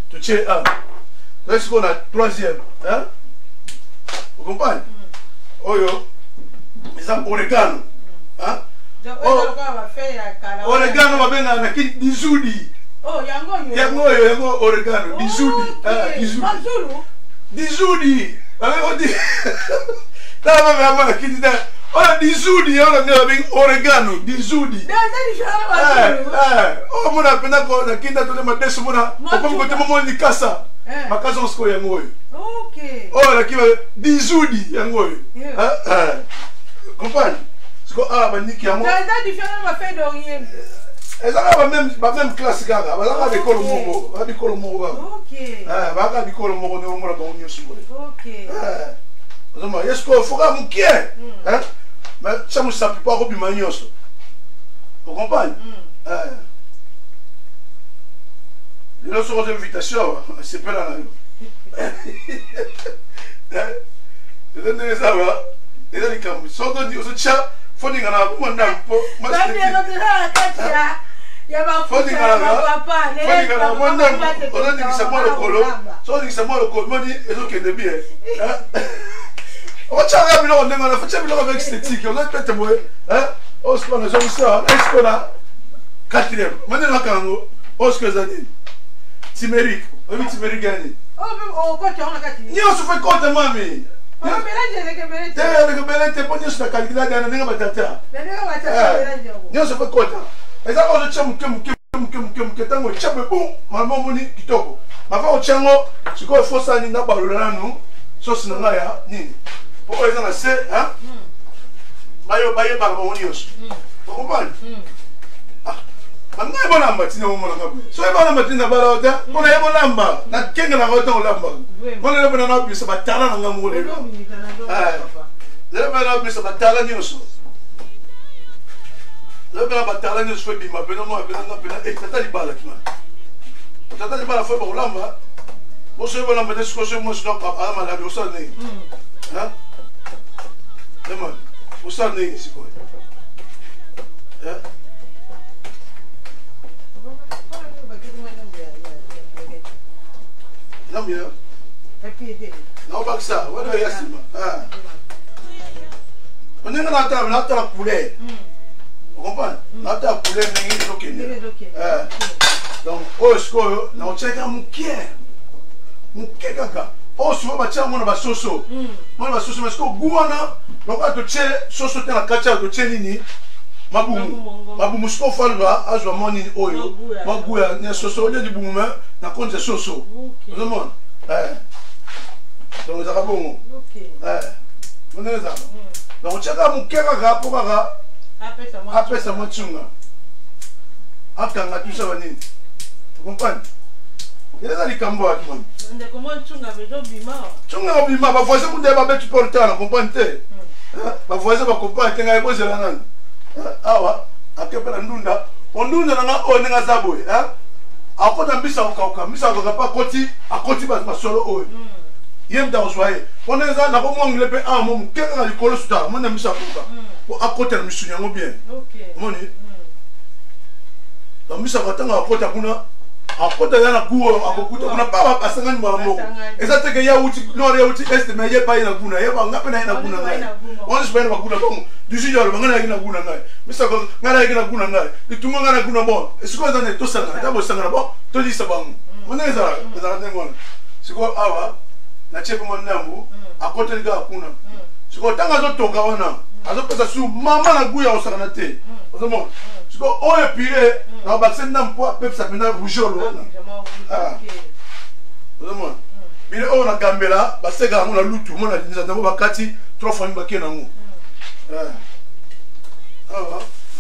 [SPEAKER 1] Tu tiens un. Est-ce qu'on a troisième? Hein? Vous comprenez? Oh, ils ont oregano. Hein? Oregano mabenga na kiti dizudi.
[SPEAKER 2] Oh, yango
[SPEAKER 1] oregano dizudi. Dizudi. On dit. Là, on va kiti da Ora dizudi ora ngabing oregano dizudi. Oh mona pena ko na kinda tole madeso mona. Okom ko temo ni kasa. Makasa osko ya ngoyo.
[SPEAKER 2] OK.
[SPEAKER 1] Ora kiba dizudi ya ngoyo. Comprendre? Sko ba niki ya mo.
[SPEAKER 2] Dans différent ma fait d'orient.
[SPEAKER 1] Ezaka ba même classe kaka. Ba la école moko. Ba école moko.
[SPEAKER 2] OK.
[SPEAKER 1] Ba ka école moko ne mona ba unyo sibole.
[SPEAKER 2] OK.
[SPEAKER 1] Ozoma yesko foka mukie. Mais ça ne s'appuie pas au bimagnos. Vous comprenez? Il y a une invitation, c'est pas là. Il y a des gens qui sont là. Il y a des gens qui sont là. On va faire avec esthétique, on va peut-être hein? On se prend les gens ça, est-ce qu'on a quatrième? Maintenant quand on se fait années. Timérique, on va Timérique gagner.
[SPEAKER 2] Oh, quoi tu as on a quatrième?
[SPEAKER 1] Ni on se fait compte mamie.
[SPEAKER 2] Oh, mais là j'ai que
[SPEAKER 1] t'es pas ni sur la calculatrice dans n'enga batata. Ni on se fait compte. Et ça on se tient que tango tchabe bon, maman moni kitoko. Ma fa o tchango, c'est quoi faut ça ni na balula nous. Sauce na ya ni. Pourquoi ils en ont assez, hein? Bayo par mon yos. Vous comprenez? Ah, maintenant il y a un lamba, sinon on a soit il y a un lamba, on a un lamba, on a quelqu'un lamba. On a un lamba, ça va taler dans le monde. Le lamba, ça va taler dans le monde. Le lamba, taler dans le monde. Le lamba, et tata li bala qui m'a. Tata li bala fait pour lamba. Bon, c'est bon lamba, est-ce que c'est moi je dois pas à la grosse année? Hein? Demande, où ça n'est ici quoi? Hein? Non bien. Non pas que ça. Voilà Yassima. Ah. On est dans la table, la poulet. Vous comprenez? La table poulet n'est pas donc, oh ce que nous check à mon kaka. Oh, souvent, bah tiens, on a soso. On a soso, mais ce que gouana, donc à te tcher, soso t'es la kacha, te tcher nini, maboum, ce qu'on fait là, à jouer mon nini oyo, ma gouya, n'y a soso, il y a du boum, n'a compte de soso. Tout le monde. Donc les arabes, on est les arabes. Donc check à mon kaka, pour kaka, après ça, moi tchunga, après on a tout ça vanille. Vous comprenez? Il y a des cambo à tout le monde.
[SPEAKER 2] Comment tu as vu bima?
[SPEAKER 1] Tu as vu bima, ma voisin vous devez pas tu porter, vous comprenez? Ma voisin va comprendre que tu as posé la langue. Ah ouais, à quel point ndunda, on nous n'a pas on n'a pas boy, hein? À quoi d'un bis à Okauka, bis à Okauka pas côté, à côté pas solo oi. Yem dans soirée. On est là, n'a pas moins le pain à mon cœur à l'école star, mon ami ça Okauka. Pour à côté de monsieur Yango bien. Ok. Moni. Donc bis à Okauka à côté à kuna. Akota yana kuo akokuta kuna papa pasangani mamoko ezate ke ya uti no ya uti est me ye pa ina kuna ye ba ngape na ina kuna ngai on se bena bakuna bongo disi jalo bangana ina kuna ngai misa ko ngana ina kuna ngai itunga ngana kuna bon esiko zane to sanga tabo sanga bon to di sabangu moneza za ngona siko awa na chepe mon nambu akota liga kuna siko tanga zo toka wana azopesa su mama na guya osakana te ozomo siko oye pire na baksen nam po pep sa pena rougeolo ah ozomo pire o na gambela baseka ngona lutu mona dinza ndabo bakati 3 fois mbake na ngo ah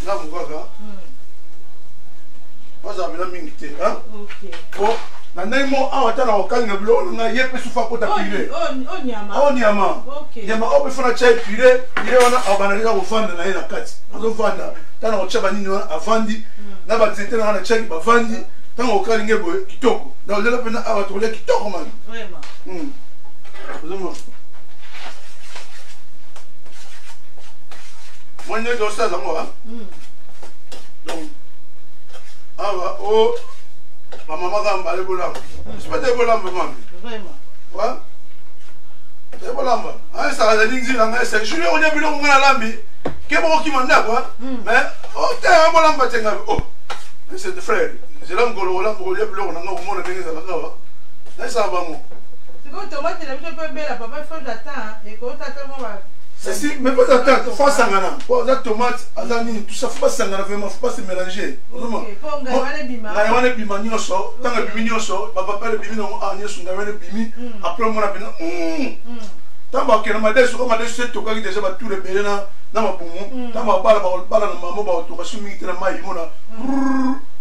[SPEAKER 1] na mugaka waza bila mingi te hein ok na naimo awata na okanga bilo nga yepe sufa kota pire o nyama nyama o befana chai pire wana abanalika kufanda na ina kati azofanda tana ochaba nini wana avandi na bazete na chai bavandi tana okalinge boye kitoko na olela pena awata olela kitoko man vraiment vraiment mwenye dosa za moi donc awa o maman gamba le bolam c'est pas des bolam maman vraiment ouais des bolam ah ça la ligne là mais c'est julien on a vu le ngana lambi ke bo ki manda quoi mais oh t'es un bolam batenga oh c'est des frères c'est là ngolo la pour le bleu on a ngomona denga la kawa là ça va mo
[SPEAKER 2] c'est quand tomate la vie peut belle papa faut j'attends et quand t'attends moi
[SPEAKER 1] Si, mais pas attendre, faut sangana. Pour la tomate, azani, tout ça, faut pas sangana vraiment, faut pas se mélanger.
[SPEAKER 2] Ok, pour ngaywane bima.
[SPEAKER 1] Ngaywane bima nyoso, tanga bimi nyoso, papa le bimi non a nyoso ngaywane bimi, après mon appel. Tamba ke na madeso ko madeso to ka déjà ba tout le belena na mabumu, tamba bala na mamo ba to ka sumi tena mai mona.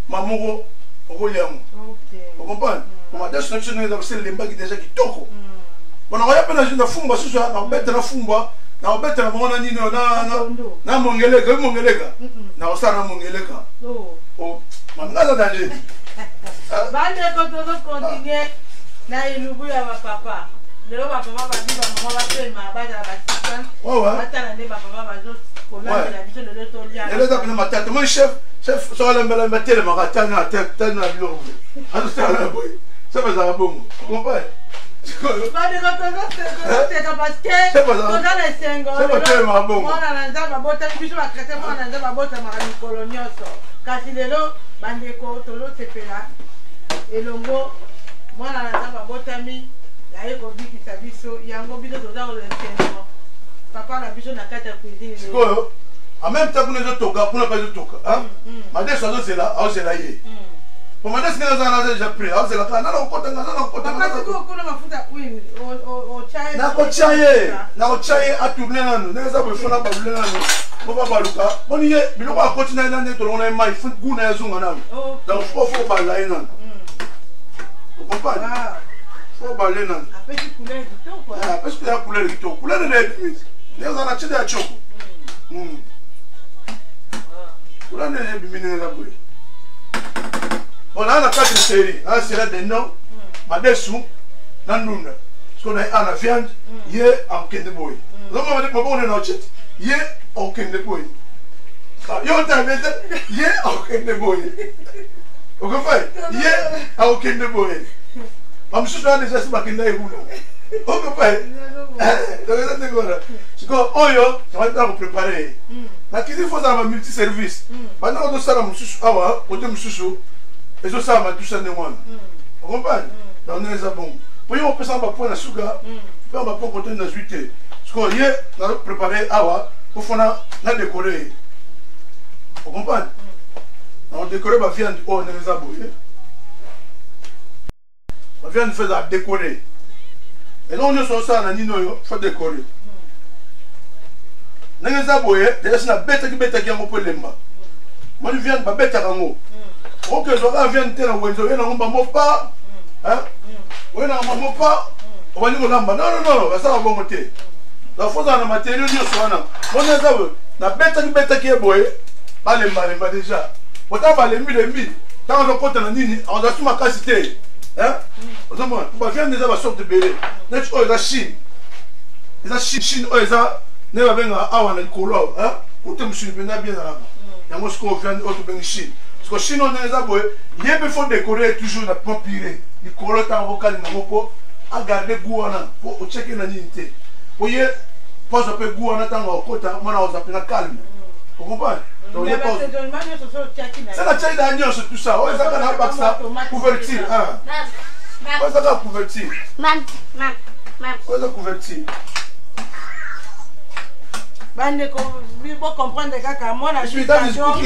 [SPEAKER 1] Mamugo okoyamu. OK. Vous comprenez? Comment madeso na dans le lemba qui déjà qui toko. On a pas na jinda fumba susu na beta na fumba. Na beta na mona nino na mongeleka na osana mongeleka oh mangaza danger
[SPEAKER 2] bande ko to continuer na ilubu ya papa lelo papa ba biba mama ba pema ba ja ba tikan batana ne papa ba zo kolanda la biso lelo to lia
[SPEAKER 1] lelo ta pena matata mon chef so la mbela matele makata na tata na bilo azo sala boy ça va ça bon comprends. Parce que en même temps, pour nous toka, pour nous pas de toka, hein? Madame Sozo c'est là, c'est là hier. Pour madame c'est là, déjà pris, c'est là, non non kota, non non kota.
[SPEAKER 2] Parce que kuna mafuta win, o chai.
[SPEAKER 1] Na ko chai a tourner nanu, na za bo fona ba tourner nanu. Mo ba baluka, on y est, bilo ko continue na ne to lona mai, fu guna ya zunga nanu. Donc faut ba la nanu. Vous comprenez? Faut ba le nanu.
[SPEAKER 2] A petit couleur du temps quoi.
[SPEAKER 1] Ah, parce que la couleur du temps, couleur de l'église. Les on a tiré à choko. Couleur de l'église na boy. On a la carte de série, hein, c'est là des noms, madessu, nanuna. Parce qu'on a la viande, yé en kendeboy. Donc on va dire que on est dans le chat, yé en kendeboy. Yo t'as mis yé en kendeboy. Vous comprenez? Yé en kendeboy. On me soucie déjà si ma kenda est roule. Vous comprenez? C'est comme oyo, on va être préparé. La cuisine faut avoir multi-service. Pendant qu'on doit me soucie, ah ouais, me soucie. Et ça m'a tout ça de moi. Vous comprenez? Dans les abons. Pour y on peut s'en pour la suga, on va pas compter dans 8 heures. Parce qu'on y est, on a préparé awa, pour qu'on a décoré. Vous comprenez? On a décoré ma viande dans les abons. Ma viande fait à décorer. Et là on est sur ça, on a dit non, il faut décorer. Dans les abons, déjà c'est une bête qui est un peu lemba. Moi je viens de ma bête à rango. Ok, je vais venir à Wenzo, je vais aller pas. Hein? Je vais aller pas. On va dire non, non, ça va bon côté. La fois dans la matériau, on est la bête qui est boye, pas les malins déjà. Autant pas les mille. Quand on compte en ligne, on a tout ma quantité. Hein? On va faire des sortes de bébés. Net oh, la Chine. La Chine, oh, ça, ne va venir à Awan et Kolo. Hein? Pour te me suivre bien là. Il y a moi ce qu'on vient de Chine. Parce que sinon, il y a besoin de décorer toujours la pompire. Il colle en vocal à garder Gouana pour checker la unité. Vous voyez, pas un peu Gouana dans le côté, moi on s'appelle la calme. Vous comprenez? C'est la taille d'agneau, c'est tout ça. Ouais, ça va ça couverture. Ouais, ça va couverture. Ouais, ça couverture.
[SPEAKER 2] Bande ko bi bo comprendre kaka mona justification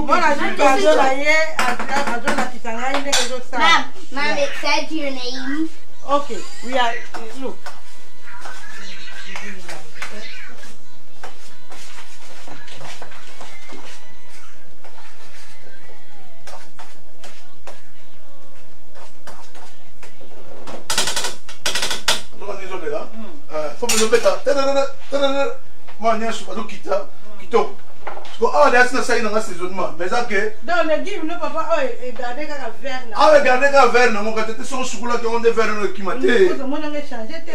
[SPEAKER 2] mona justification la ye ajo na kitanga inde ezo sa
[SPEAKER 3] Mom, it said your name.
[SPEAKER 2] Okay, we are look.
[SPEAKER 1] Faut me le mettre. Moi, je suis pas quitta. Parce que là, c'est un assaisonnement. Mais ça que.
[SPEAKER 2] Donc, le guide, le papa, oh, regardez un verre.
[SPEAKER 1] Ah, regardez un verre. Non, quand tu es sur le chocolat, tu as des verres qui m'ont été.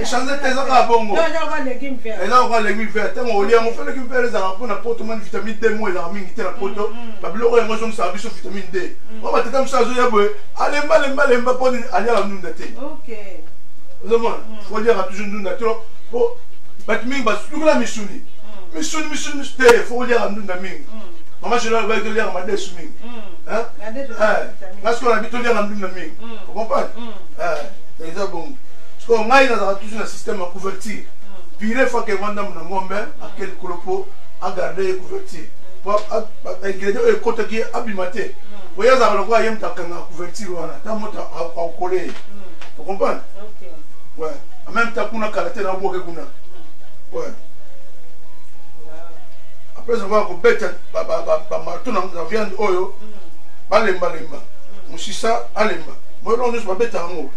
[SPEAKER 1] Changer tes affaires. Bon,
[SPEAKER 2] là, on va les légumes verts.
[SPEAKER 1] Et là, on va les légumes verts. On fait les légumes verts, les arabes, on apporte une vitamine D, moi, la mine qui est la poteau. Parce que l'eau, moi, je me suis vitamine D. On va te dire ça, je vais aller, aller, pour aller à la noune de thé.
[SPEAKER 2] Ok.
[SPEAKER 1] Il faut dire à toujours nous d'accord. Bon, mais tu m'as tout la mission. Mission, il faut dire à nous d'amis. Maman, je vais te lire à ma dessuming. Hein? Parce qu'on habite à lire à nous d'amis. Vous comprenez? C'est ça bon. Parce qu'on a toujours un système à couverture. aspirer fois que madame na ngombe à quel colopo à garder couverture pour ingrédient et côté qui abimate voyez ça le quoi yem ta kanga couverture wana ta mota à coller tu comprends
[SPEAKER 2] OK
[SPEAKER 1] ouais en même temps kuna kalaté na boke kuna ouais après ça va ko beta ba marteau na viande oyo balemba musisa alemba moi non je pas beta ngo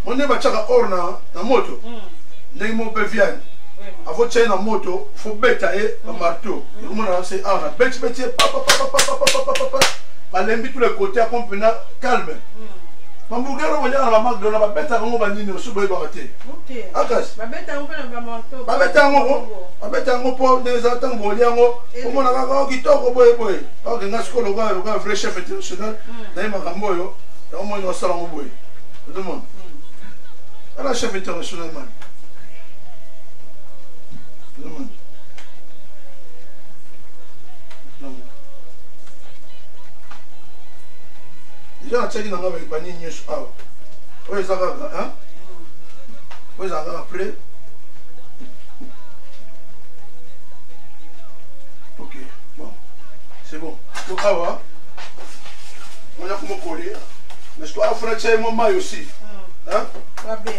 [SPEAKER 1] moi ne ba chaka or na moto ndenge mo be viande avant de na moto faut beta e ba marteau comment on c'est ah na beti papa balembi tous les côtés accompagner calme Mambougero on a la marque de la bête à un moment ni au sous boy baraté. OK. Akas. La bête à un peu na marteau. La bête à un bête à un pour des attentes boliango. Comment on a ga kitoko boy. OK, ngasiko le vrai chef international. D'ailleurs makambo yo. Au moins no sala ngo boy. Tout le monde. Ala chef international man. Tout le monde. Déjà la tchèque n'a pas avec Bani Nièche. Ah, oui, ça va, hein? Oui, ça va après. Ok, bon, c'est bon. Donc, ah, ouais. On a comme coller. Mais je dois faire tchèque mon maille aussi. Hein?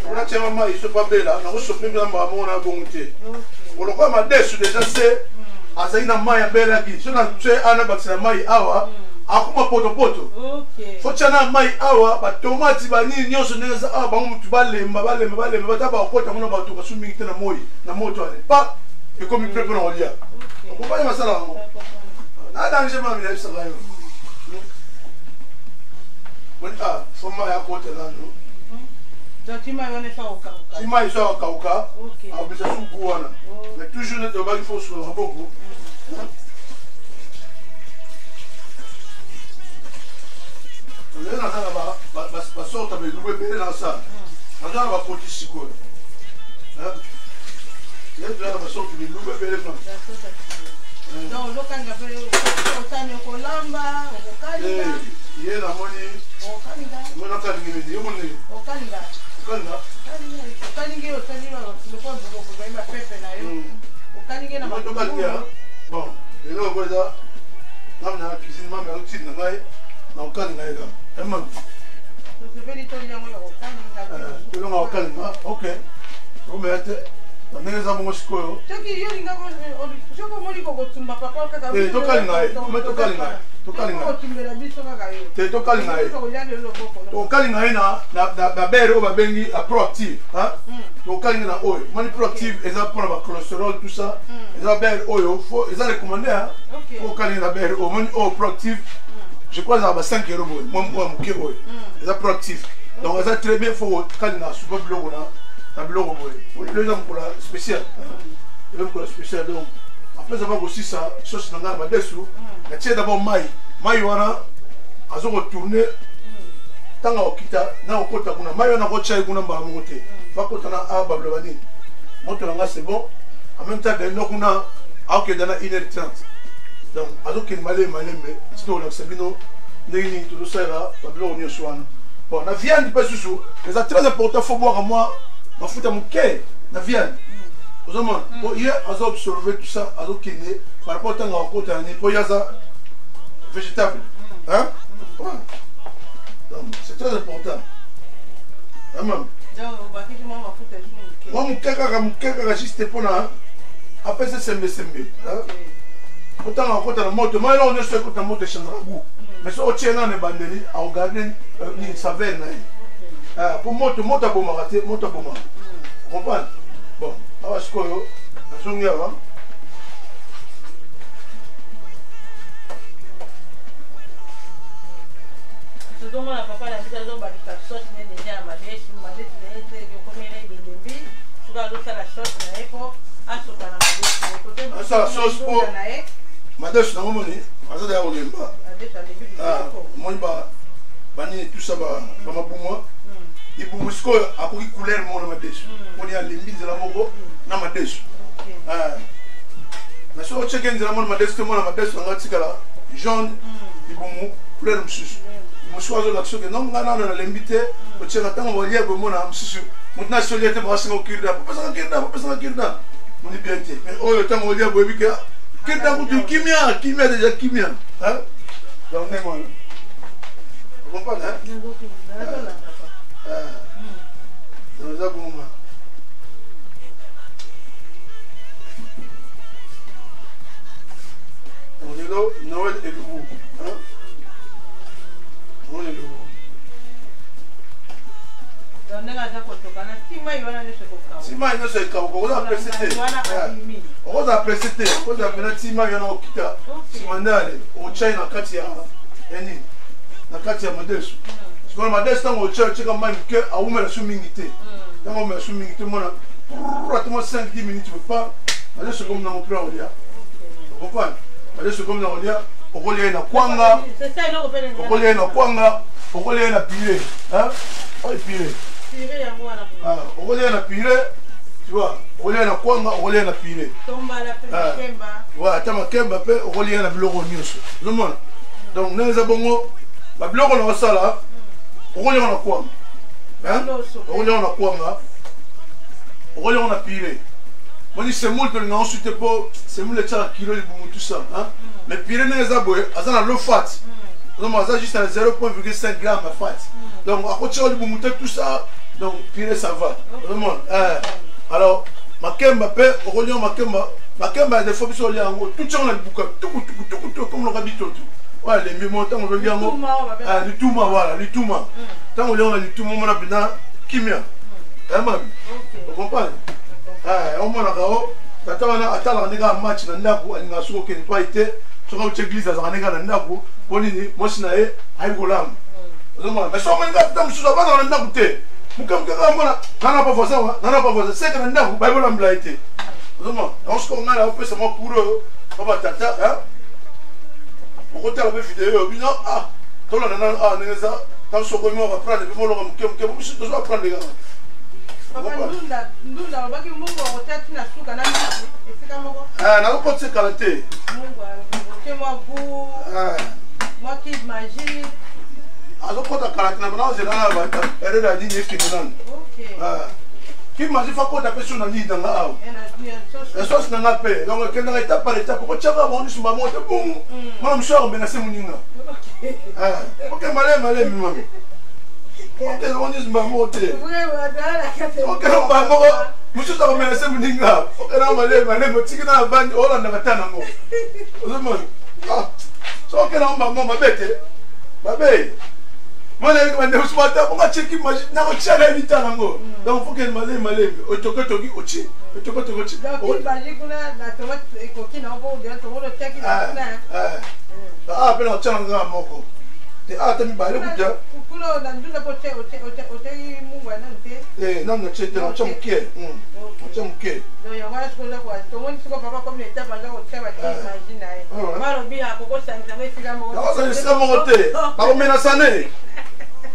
[SPEAKER 1] On a tchèque mon maille, c'est pas belle là. On a reçu plus de maman, on a bonté. On le voit, ma déçu déjà, c'est. Ah, ça y est, ma maille belle là. Si on a tchèque, on a bâti la maille, ah, ouais. Akuma poto. OK. Faut tchana mai awa ba tomate ba ni nyonso neza ah ba mutu ba lemba ta ba okota ngona ba to ka sumi tena moi na moto ale. Pa e comme prépare on lia. On va y masala. Na danger ma mi ça va yo. Bon ah, faut mai akota là no.
[SPEAKER 2] Donc tu m'as donné ça au cas.
[SPEAKER 1] Tu m'as eu ça au cas. OK. Ah bisa su kuana. Mais toujours ne doit pas il faut se beaucoup. Les gens va sortir avec le bébé dans ça. Les gens va porter si quoi. Les gens va sortir avec le bébé dans ça.
[SPEAKER 2] Donc, le can gafé au tanio colamba, au caliga.
[SPEAKER 1] Il est la monnaie.
[SPEAKER 2] Au caliga.
[SPEAKER 1] Moi non caliga, il est monnaie.
[SPEAKER 2] Au caliga.
[SPEAKER 1] Caliga.
[SPEAKER 2] Caliga, au caliga, le quoi pour vous ma pepe na yo. Au caliga na ma.
[SPEAKER 1] Bon, et là on voit ça. Là on a cuisine maman au titre na ngai. Na au caliga là. Emma.
[SPEAKER 2] Je vais dire au caliga.
[SPEAKER 1] Tu l'as au caliga. OK. On met on est les amants sikoyo.
[SPEAKER 2] Teki yo linga ko je ko moli ko tumba papa ka ka.
[SPEAKER 1] To kalinga, to kalinga. To kalinga.
[SPEAKER 2] Ko tumbela biso ka ka yo.
[SPEAKER 1] To kalinga. To kalinga ina na bere o ba bengi a proactive, hein? To kalinga na oil. Mani proactive eza pour la cholestérol tout ça. Eza bere oil, faut eza recommandé hein. To kalinga na bere o mani o proactive. Je crois ça va 5 €. Moi moi muke oil. Eza proactive. Donc eza très bien faut kalinga super blogo na. Le gens pour la spéciale. Le pour la spéciale. Donc, après avoir aussi ça, sauce dans la dessous, la tienne d'abord maï. Maï, on a retourné. Tant qu'on quitte, on compte à Guna. Maï, on a retiré Guna Bamoté. Pas qu'on a à Bablevani. Montelanga, c'est bon. En même temps, on a à 1h30. Donc, à ce qu'il m'a dit, c'est tout le Sabino, Néni, tout ça là, Babylone, Yosuana. Bon, la viande, pas sous. C'est très important, il faut boire à moi. Ma fout à mon cœur, la viande. Vous savez, pour hier, on a observé tout ça, on a observé par rapport à un côté, pour y avoir végétable. Hein? Donc, c'est très important. Moi, mon cœur, juste pour là, après c'est sembe. Pourtant, on compte la moto, moi, là, on est sur la moto, c'est un goût. Mais si on tient dans les bandeliers, on regarde une saveur. Pour moto à bomba raté, moto à bomba. Vous comprenez? Bon, alors ce qu'on a, on a avant.
[SPEAKER 2] C'est donc la papa la vie dans la sorte n'est déjà ma dette, combien de bébés, tu vas l'autre la sorte na époque, à ce qu'on a ma
[SPEAKER 1] ça la sauce pour ma dette dans mon monnaie, à ça d'ailleurs on l'aime pas. Moi bani tout ça va ma pour moi. Il faut que à quoi couleur mon amadeus. On y a les mises de la mogo na amadeus. Na so checker de la mon amadeus que mon amadeus on a tigala jaune il faut couleur msusu. Mo choisir l'action que non ngana na l'invité au tchela tant on va lier mon amsusu. Maintenant sur les te brasser au kirda, pas ça kirda. On est bien été. Mais oh, le temps où on dit à Boébika, quel temps où tu kimia déjà kimia. Hein? Donc, n'est-ce pas? Vous comprenez, hein? C'est un bon moment. On est là, Noël et le bout. Hein? On est le bout. Tima ino se ka ko za presete. O za presete, ko za pena tima yana okita. Simandale, o China kati ya eni. Na kati ya madesu. Sikona madesu tango church ka mami ke awume la sumingite. Tango me sumingite mona. Pratiquement 5-10 minutes pas. Madesu comme na opera olia. Vous comprenez? Madesu comme na olia, o kolia na kwanga.
[SPEAKER 2] C'est ça ino ko pele.
[SPEAKER 1] O kolia na kwanga, o kolia na pire, hein? O pire. On relève la pire, tu vois, on relève la kwanga, on relève la pire. Voilà, tu as ma kemba, on relève la blogo news. Donc, nous avons la blogo dans la salle, on relève la kwanga. On relève la kwanga, on relève la pire. Moi, je dis, c'est moi qui l'ai ensuite pour, c'est moi qui l'ai kilo de boum, tout ça. Mais pire, nous avons, elles ont l'eau fat. Donc, elles ont juste 0,5 grammes de fat. Donc, à côté de boum, tout ça. Donc, pire, ça va. Vraiment. Alors, ma kemba, on relève ma kemba, des fois, sur les angles, tout ça, on a le bouquin, tout, comme on habite tout. Ouais, les mieux montants, on regarde. Le tout, voilà, le tout. Tant on a le tout, on a bien, kimia. Vous comprenez? On m'a dit, attends, on a un match, on a un souk qui n'est pas été, sur une église, on a un nabu, on dit, moi, je n'ai pas eu de lam. Mais si on m'a dit, je suis pas dans le nabu. Nana pas voisin, nana pas voisin. C'est que nana vous Bible en blaité. Vraiment, on se connaît là, on peut se moquer pour eux. On va tata, hein. Pour côté la vidéo, bien ah, toi là nana ah neza, quand ce qu'on va prendre, puis on va me je dois prendre les gars.
[SPEAKER 2] Papa nous là, on va que mon on tête na suka na c'est comme quoi.
[SPEAKER 1] Ah, na ko tse qualité.
[SPEAKER 2] Moi goût. Moi qui magie.
[SPEAKER 1] Alors quand tu as caractère, maintenant c'est là elle a dit que tu n'as pas. Qui m'a dit faut taper sur la ligne dans la haut. La sauce n'a pas payé. Donc quand on étape par étape, pourquoi tu as vendu sur ma moto, boum. Moi je suis en benasser mon ninga. OK, malé maman. OK, on dit ma moto. OK, on va voir. Monsieur ça va benasser mon ninga. OK, on malé mo tikina bandi ola na batana mo. Ozemo. Ah. So OK, on va ma bête. Babé. Moi, je vais vous dire, je vais checker ma vie. Je vais checker vite à l'angle. Donc, il faut que je m'aille. Au toque, au chi. Au toque, au chi.
[SPEAKER 2] Donc, il va dire que la tomate est coquine, on va dire, on va le checker.
[SPEAKER 1] Ah, ben, on tient un grand mot. Ah, tu m'as dit, tu as.
[SPEAKER 2] Pourquoi on a dû la porter au
[SPEAKER 1] non, non, tu es dans le champier. Champier.
[SPEAKER 2] Donc, il y a un truc là, quoi. Tout le monde se comprend comme l'état, par exemple, au théâtre, imagine. Moi, le bien, pourquoi ça me fait la mort?
[SPEAKER 1] Non, ça c'est la mort. Par contre, ça n'est.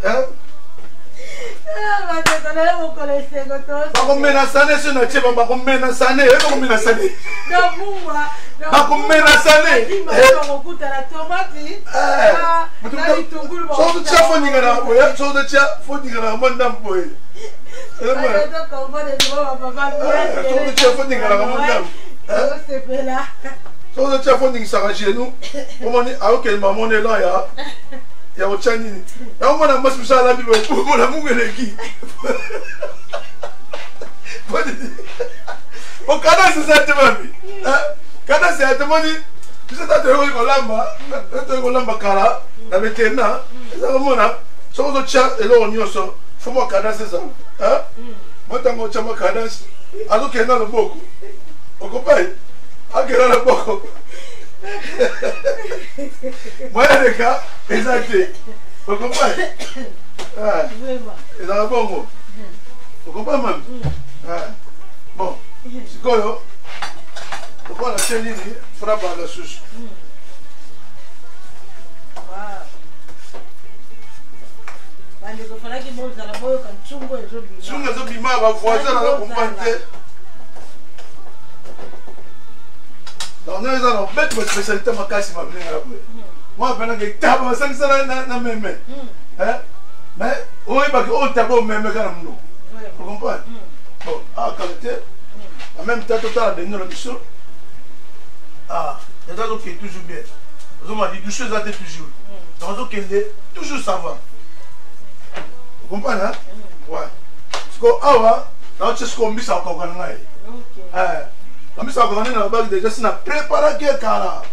[SPEAKER 1] Hein?
[SPEAKER 2] Ah, mais on est au collège, c'est comme ça.
[SPEAKER 1] Par contre, ça n'est, c'est notre chef, par contre, ça n'est, comment ça n'est?
[SPEAKER 2] Non, moi.
[SPEAKER 1] Par contre, ça n'est.
[SPEAKER 2] On goûte à la tomate. Ah, il te goûte.
[SPEAKER 1] Sans de chef, on y va. Sans de chef, faut dire la bonne dame pour eux.
[SPEAKER 2] Sans de chef,
[SPEAKER 1] on y va la bonne dame. Sans de chef, on y va chez nous. Comment on est? Ah, ok, maman est là, il y a autre chose. Et on a massé ça à la Bible. On a mouillé les qui. Au Canada, c'est ça, tu m'as dit. Canada, c'est ça, tu m'as dit. Tu sais, tu as dit que lamba kara, la vétérinaire. Ça va, mon âme. Si on a tient, et là, on y a ça. Faut-moi Canada, c'est ça. Moi, tant qu'on tient ma Canada, alors qu'il y a le beaucoup. On comprend? Alors qu'il y a le beaucoup. Moi, les gars, exactement. Vous comprenez? Et dans le bon mot. Vous comprenez, même? Bon, c'est quoi? Pourquoi la chaîne frappe à la souche? Chunga zo bima ba voisin la comprendre. Donc nous allons mettre ma spécialité ma casse ma venir après. Moi pendant que tabo ça na même. Hein? Mais oui parce que on tabo même quand nous. Vous comprenez? Bon, à qualité En même temps, total a donné la mission. Ah, il y a des qui est toujours bien. Vous m'avez dit, douceuse a été toujours. Dans qui est toujours ça va. Vous comprenez, hein? Ouais. Parce que, ah ouais, là, c'est ce qu'on met ça encore quand même. La mise à gagner dans la base déjà, c'est la préparation qui est cara.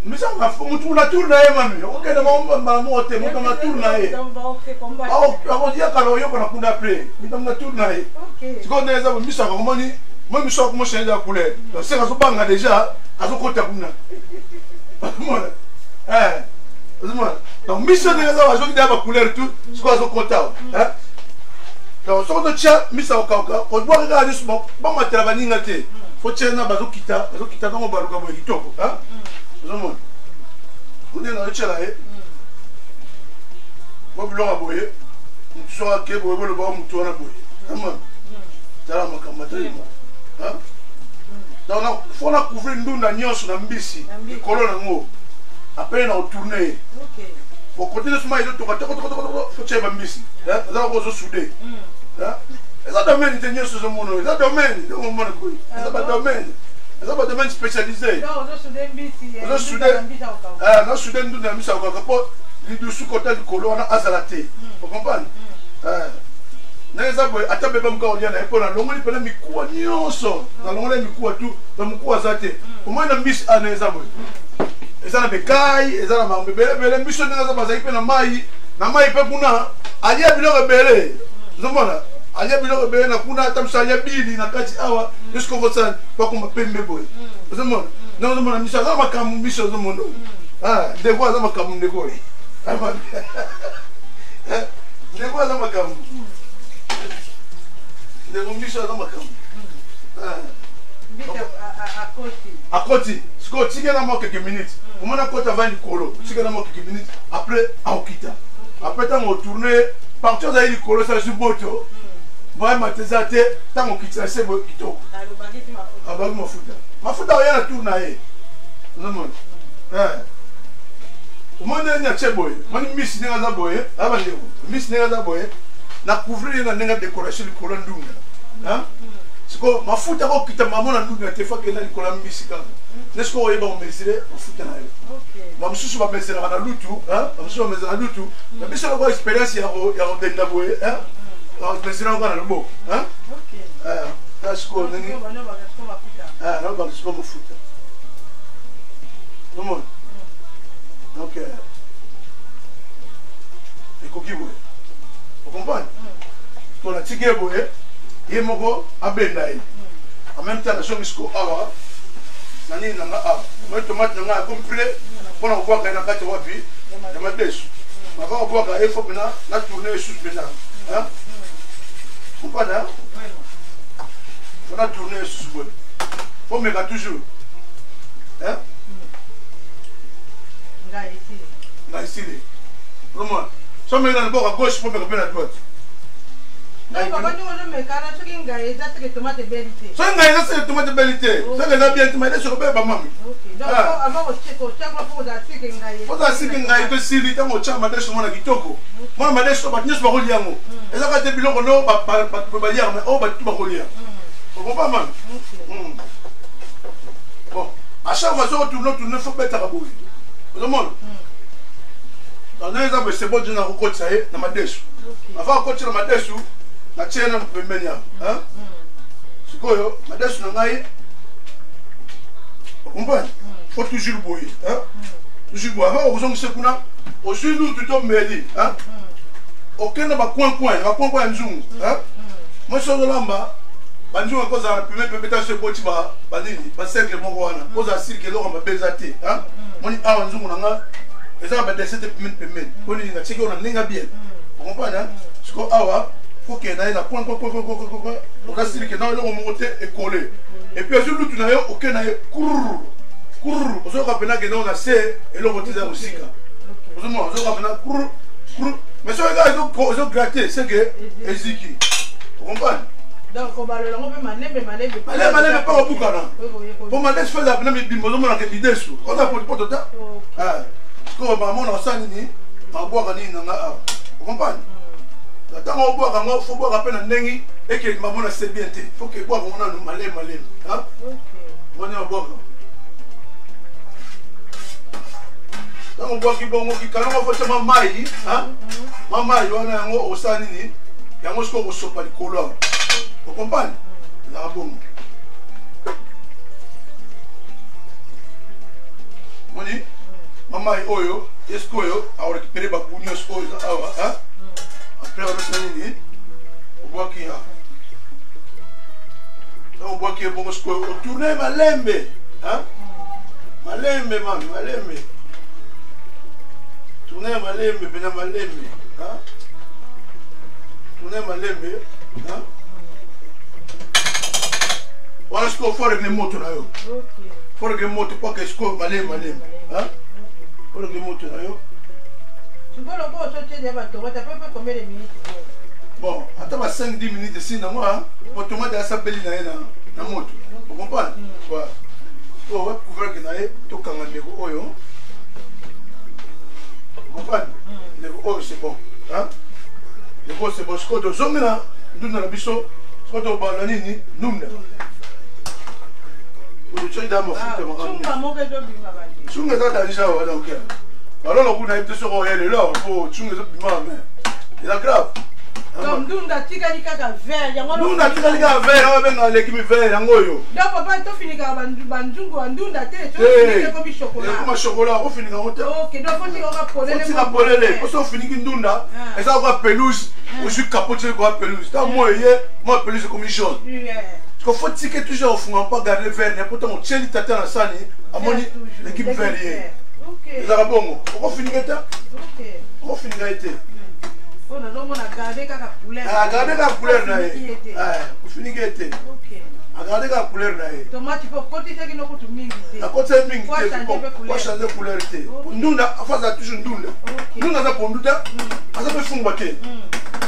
[SPEAKER 1] Mais ça m'a fait mon la tourne à mamie. Ok, la maman m'a ôté, mon la tourne à elle. Ah, on dit à Caloyo qu'on a pu appeler. Mais dans la tourne à elle. C'est qu'on est dans mise à gagner. Moi, je suis comme changer la couleur. C'est à ce banga déjà, à ce côté kuna. Donc mise à gagner la jolie de la couleur tout, c'est quoi ce côté? Hein? Donc, si on tient misa au kaka, on doit regarder ce bon matériel n'ingate. Faut tirer na bazo kita dans le baroka boy kitoko, hein? Zomon. On est dans le tien là, Bob Laura boy, on soit que boy le bon mouton na boy. Comment? Ça la makamata, hein? Donc, faut la couvrir nous na nyos na mbisi, colonne ngo. Après on tourner. OK. Au côté de ce maïs, faut tirer ma mbisi, hein? Ça va vous souder. Ça domaine de nier ce monde, ça domaine de mon monde, ça pas domaine, ça pas domaine spécialisé. Non, je suis non, soudain nous n'avons mis ça au capot, les dessous côté du colon on a azalaté. Vous comprenez? N'exemple, à taper comme quand on y a un peu dans l'onglet, il peut me couper nyonso, dans l'onglet me couper tout, dans mon cou azaté. Au moins on a mis un exemple. Et ça n'a pas caille, et ça n'a pas mais les missions n'a pas ça, il peut na maï peut kuna, ali a bilo rebelle. Zomona, alia bilo rebelle na kuna tamsa ya bili na kati awa, jusqu'au votan, pas comme pembe boy. Zomona, non zomona misa za makamu mission zomona. Ah, de quoi za makamu de boy. Ah man. De quoi za makamu. De mission za makamu. Ah. À côté, ce que tu as dans quelques minutes. Au moins, quand tu as du colo, tu as dans quelques minutes. Après, à Okita. Après, tu as retourné. Partir dans le colo, ça c'est beau. Moi, je suis allé dans le Okita, c'est beau. Ah, bah, je fous. Je fous rien à tourner. Au moins, il y a un boy. Moi, je suis mis dans un boy. Je suis mis dans un boy. Je suis couvert dans la décoration du colo. C'est que ma fout à quitter maman à nous, tu fais que là, il y a un musical. N'est-ce qu'on est bon, mais c'est on fout à la. Ma monsieur va mettre à la loutou, hein, ma monsieur va mettre à la loutou. La mission d'avoir expérience, il y a un dendaboué, hein, mais c'est encore le mot, hein. Est-ce qu'on est. Ah, non, c'est comme foot. Tout le monde. Donc, et coquille, vous comprenez? Qu'on a tigé, vous voyez. Et mon abendai. En même temps, la chose est awa. Nani nanga awa. Moi, tomate nanga complet. Pour on voit qu'il y a un gâteau à vie. Il y a un déçu. Mais quand on voit qu'il faut maintenant la tourner sous maintenant. Hein? Vous comprenez? On a tourné sous bon. Faut me mettre toujours. Hein? Nga ici. Comment? Si on met dans le bord à gauche, il faut me mettre à droite.
[SPEAKER 2] Non, papa, nous on met car ce qui est ça c'est tomate bellité.
[SPEAKER 1] Ça c'est tomate bellité. Ça les a bien tomate sur le maman.
[SPEAKER 2] OK. Donc avant au chako pour da siki ngai.
[SPEAKER 1] Pour da siki ngai to sili tango chama de shoma na kitoko. Moi ma deso ba nyos ba koliango. Eza ka te biloko no ba liar mais oh ba tu ba kolia. On comprend maman. Bon, à chaque fois on tourne faut mettre à bout. Tout le monde. Dans un exemple c'est bon na ko ça est na ma deso. Avant ko na ma deso. La tienne un peu meilleur, hein? C'est quoi, ma desu n'engaye? Vous comprenez? Faut toujours bouillir, hein? Toujours bouillir. Avant, on se dit, on se dit, tout le monde, hein? Aucun n'a pas coin, un zoom, hein? Moi, je suis là, je suis cause à la première pépétage de Botiba, je sais que mon cause à cirque, l'homme m'a baisé, hein? Moi, je suis un zoom, et ça va être 7 paiements. On a checké, on a bien. Vous comprenez, hein? C'est quoi, ah, faut qu'il y ait la point, on a dit que dans le monté et collé. Et puis, je lui ai dit, ok, on a courr. On se rappelle que dans la C et le monté aussi. On se rappelle courr. Mais ce gars, ils ont gratté, c'est que Eziki. Vous comprenez?
[SPEAKER 2] Donc, on va le maner,
[SPEAKER 1] mais pas au bout. Pour ma laisse faire la bonne bimbo, on a des idées. On a pour le pot de temps. Parce que maman, on a ça, on a boire, on a. Vous comprenez? Tant on boit, il faut boire à peine un dengue et que maman a c'est bien. Il faut que boire on a un malin. Hein? On est en boire. Tant on boit qui bon, qui quand on fait ma maille, hein? Ma maille, on a un mot au sanini, il y a un mot au sopa de couleur. Vous comprenez? Là, bon. On dit, ma maille, oyo, est-ce que yo, a récupéré ma bougnou, hein? Après, on va se dire, on voit qu'il y a. On voit qu'il y a bon score. On tourne ma lembe. Hein? Ma lembe, man, ma lembe. Tourne ma lembe, ben ma lembe. Hein? Tourne ma lembe. Hein? On a score fort avec les motos là. Fort avec les motos, pas que score ma lembe, ma lembe. Hein? Fort avec les motos là. Bon, attends 5-10 minutes ici, moi, pour tomber dans sa belle na moto. Vous comprenez? Voilà. Oh, ouais, couvrir que naïe, tout quand on est au yo. Vous comprenez? Le haut, c'est bon. Hein? Le haut, c'est bon. Ce qu'on doit zoomer là, nous dans la biseau, ce qu'on doit balancer, nous. Vous le tuez dans mon fils, tu m'as déjà, voilà, ok. Alors, on a été sur le là, pour tuer les autres, mais c'est grave.
[SPEAKER 2] Donc, nous avons dit que verre.
[SPEAKER 1] Nous avons dit que verre, on a l'équipe verre. Donc,
[SPEAKER 2] papa, tu finis par banjungo, nous avons comme chocolat.
[SPEAKER 1] Comme chocolat, on finit en hauteur.
[SPEAKER 2] Ok, donc on dit qu'on va poler les.
[SPEAKER 1] On va poler les. On finit que nous là. Et ça va pelouse. On joue capote quoi pelouse. Tant moi pelouse comme jaune. Parce qu'il faut tirer toujours au fond, pas garder verre. N'importe où, on tient les tatas dans ça, à mon l'équipe verre. Les arabons, on finit que ça. On finit que ça.
[SPEAKER 2] On a gardé la couleur.
[SPEAKER 1] Ah, gardez la couleur là. Ah, vous finissez que était.
[SPEAKER 2] Ok.
[SPEAKER 1] Gardez la couleur là.
[SPEAKER 2] Tomate, tu peux continuer à nous couper mingi.
[SPEAKER 1] À côté mingi. Quoi changer couleur té. Nous na face toujours nous là. Nous na pour nous là. Ça peut fondre baquet.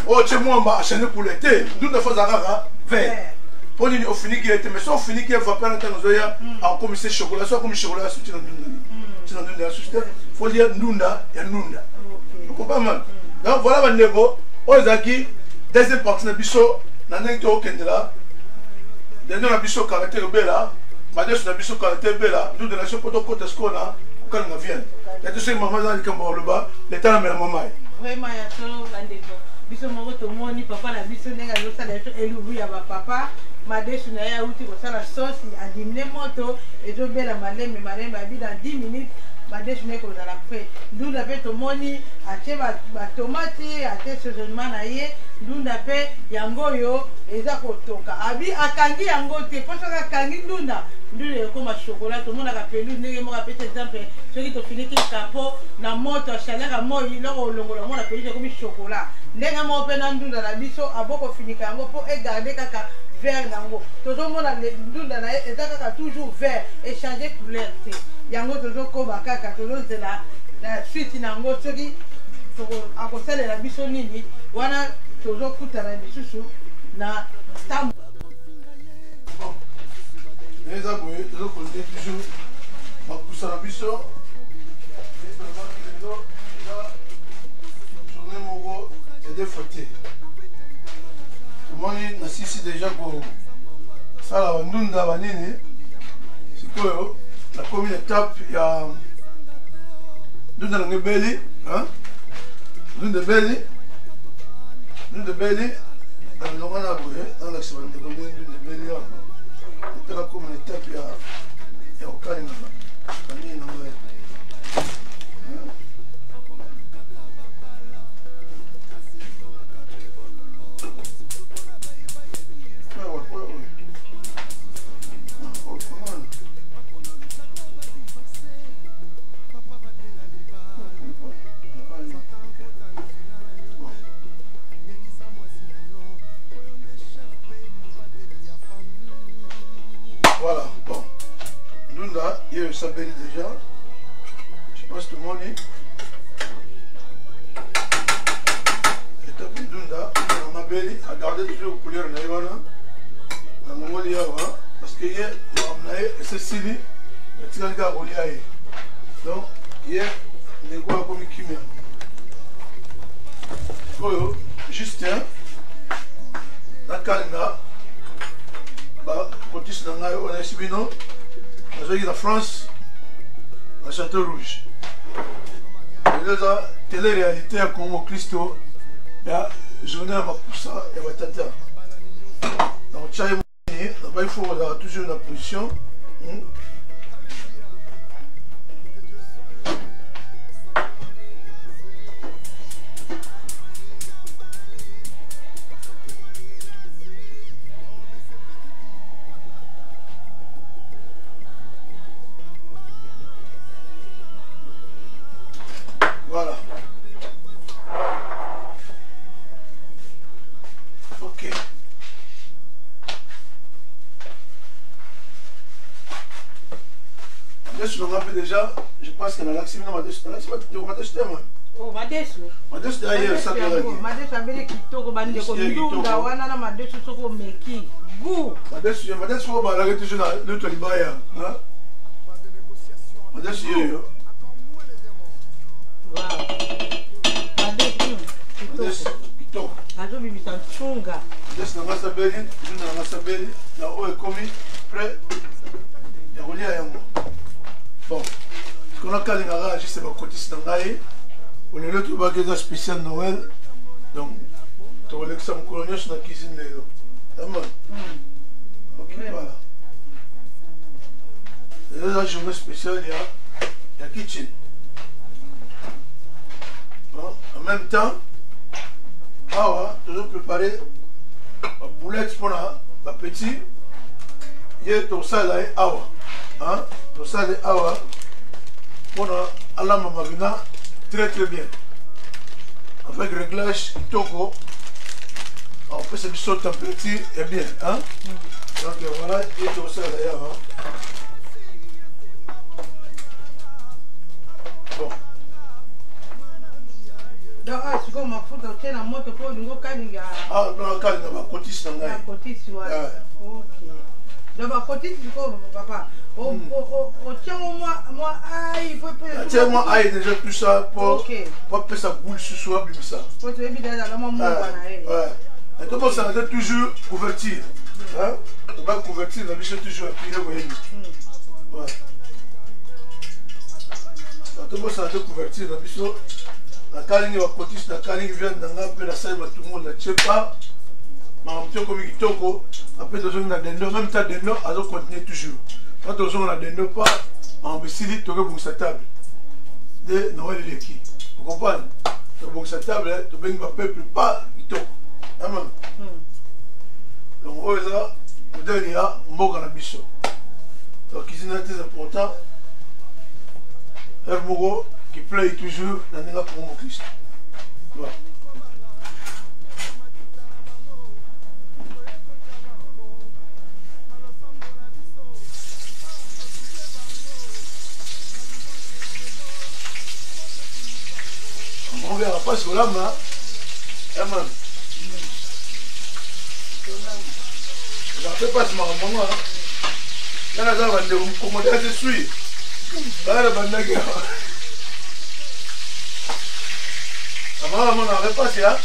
[SPEAKER 1] Oh, chez moi on va changer couleur té. Nous na face rara vert. Pour nous on finit que était mais si on finit que va pas entendre nous ya en commissaire chocolat, soit comme chocolat sous dans nous. C'est dans nous là sous. Faut dire nous là, il y a nous là. Vous comprenez? Donc voilà le niveau. Ozaki, deuxième partie de Bisso, Nanek to Kendela. Dernier na Bisso caractère bella. Madès na Bisso caractère bella. Nous de la chose pour côté scona, quand on vient. Il y a tout ce maman dans le camp le bas, l'état la mère maman.
[SPEAKER 2] Vraiment il y a trop l'andeko. Bisso moko to moni papa la Bisso nenga yo sala elubu ya papa. Madès na ya uti ko sala sauce a diminuer moto et to bella malem malem ba dans 10 minutes. Madès n'est qu'on a la fait. Nous avons tout moni, acheté ma tomate, acheté ce jeune naïe, nous avons yangoyo, et ça kotoka. Abi akangi yangote, parce que kangi luna, nous les comme chocolat, tout le monde a appelé, nous n'avons pas fait exemple, ceux qui ont fini qui capot, na moto, chaleur à moi, il leur au long, on a appelé comme chocolat. N'ayant pas open en nous dans la biseau, à beaucoup fini kango pour garder caca vert nango. Tout le monde a les nous dans la, et ça toujours vert, et changer couleur. Yango toujours comme kaka toujours de la suite nango soki à cause de la biso nini wana toujours kutana bisusu na tam
[SPEAKER 1] les aboués toujours qu'on dit toujours ma pousse à la biso journée mogo et des photos moi na sisi déjà pour ça la ndunda banini sikoyo la commune étape, il y a deux dans le belly, hein? Deux de belly, dans le dans l'accident de commune de belly, dans la commune étape, il y a aucun Voilà, bon. Dunda, il s'appelle déjà. Je passe tout le monde. Et tapis Dunda, on m'a belle, à garder toujours la couleur naïvana. Dans le monde, parce que hier, on a eu Cécilie, le petit gars, on y a eu. Donc, hier, on est quoi comme Kimia. Justin Nakanga Cotis Nanga on a Sibino la France à Château Rouge. La télé-réalité à Congo Christo il y a journée à Mapussa et à Tata. Donc il faut toujours la position. Voilà. Ok. Je me rappelle déjà, je pense qu'elle a l'accès à ma destinée.
[SPEAKER 2] Oh, Madesu.
[SPEAKER 1] Madesu derrière ça.
[SPEAKER 2] Madesu abele kitoko bande ko ndunda wana na Madesu soko meki. Gu.
[SPEAKER 1] Madesu faut ba la toujours na le to libaya, hein? Madesu yo.
[SPEAKER 2] Wow. Madesu kitoko. Azo bibisa chunga.
[SPEAKER 1] Madesu na masabeli, na masabeli, na o ekomi prêt. Ya rolia yango. Bon. Ce qu'on a calé juste ma cotis dans l'aïe. On est là tout bas que spécial Noël. Donc, tu vois que ça me colonise dans la cuisine. D'accord. Ok, voilà. Et là, la journée spéciale, il y a kitchen. Bon, en même temps, toujours préparer la boulette pour la petite. Il y a tout ça là, tout ça là, pour la maman. Très très bien. Avec réglage Toko, on peut se sauter un petit et bien. Hein? Donc voilà, et tout ça d'ailleurs. Bon.
[SPEAKER 2] Donc, c'est comme ma faute, on a moto pour nous caler.
[SPEAKER 1] Ah, non, caler dans ma cotisse dans la
[SPEAKER 2] cotisse, ouais. Ok. Donc, ma cotisse, du coup, papa. Tiens-moi, aïe,
[SPEAKER 1] tiens-moi, aïe, déjà tout ça pour que ça boule ce soir, comme ça.
[SPEAKER 2] Pour te éviter dans le moment où
[SPEAKER 1] ouais. Et comment ça va toujours couverture. Hein? On va couverture, la biche toujours appuyer, vous voyez. Ouais. Comment ça va couverture, la biche, la caline va cotiser, la caline vient dans la salle, tout le monde ne sait pas. Mais on peut comme il toko, après, on a des noms, même temps des noms, alors continuer toujours. Quand on a des noms pas, on va essayer de trouver sa table de Noël et qui. Vous comprenez? Donc, sa table, tu ne vas pas, il toko. Amen. Donc, on va vous donner un mot dans la biche. Donc, cuisine est très important. Un mot qui plaît toujours dans le pour mon Christ. Voilà. On verra pas sur l'âme, hein? Amen. Je ne sais pas si ma maman, il y a des commandes à suivre. Il y a des bandages. La maman n'avait pas ça.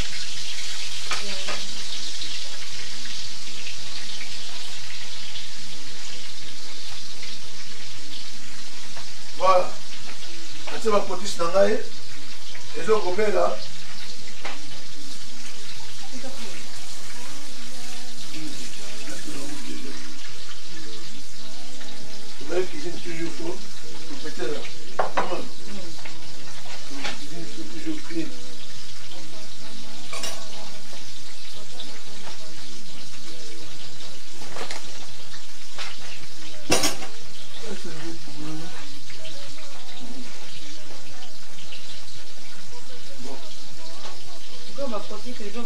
[SPEAKER 1] Voilà. C'est ma petite nangaye. Et donc, on met là. Vous voyez cuisine toujours faux. Vous mettez là. Comment? Cuisine toujours clean.
[SPEAKER 2] Ma petite là.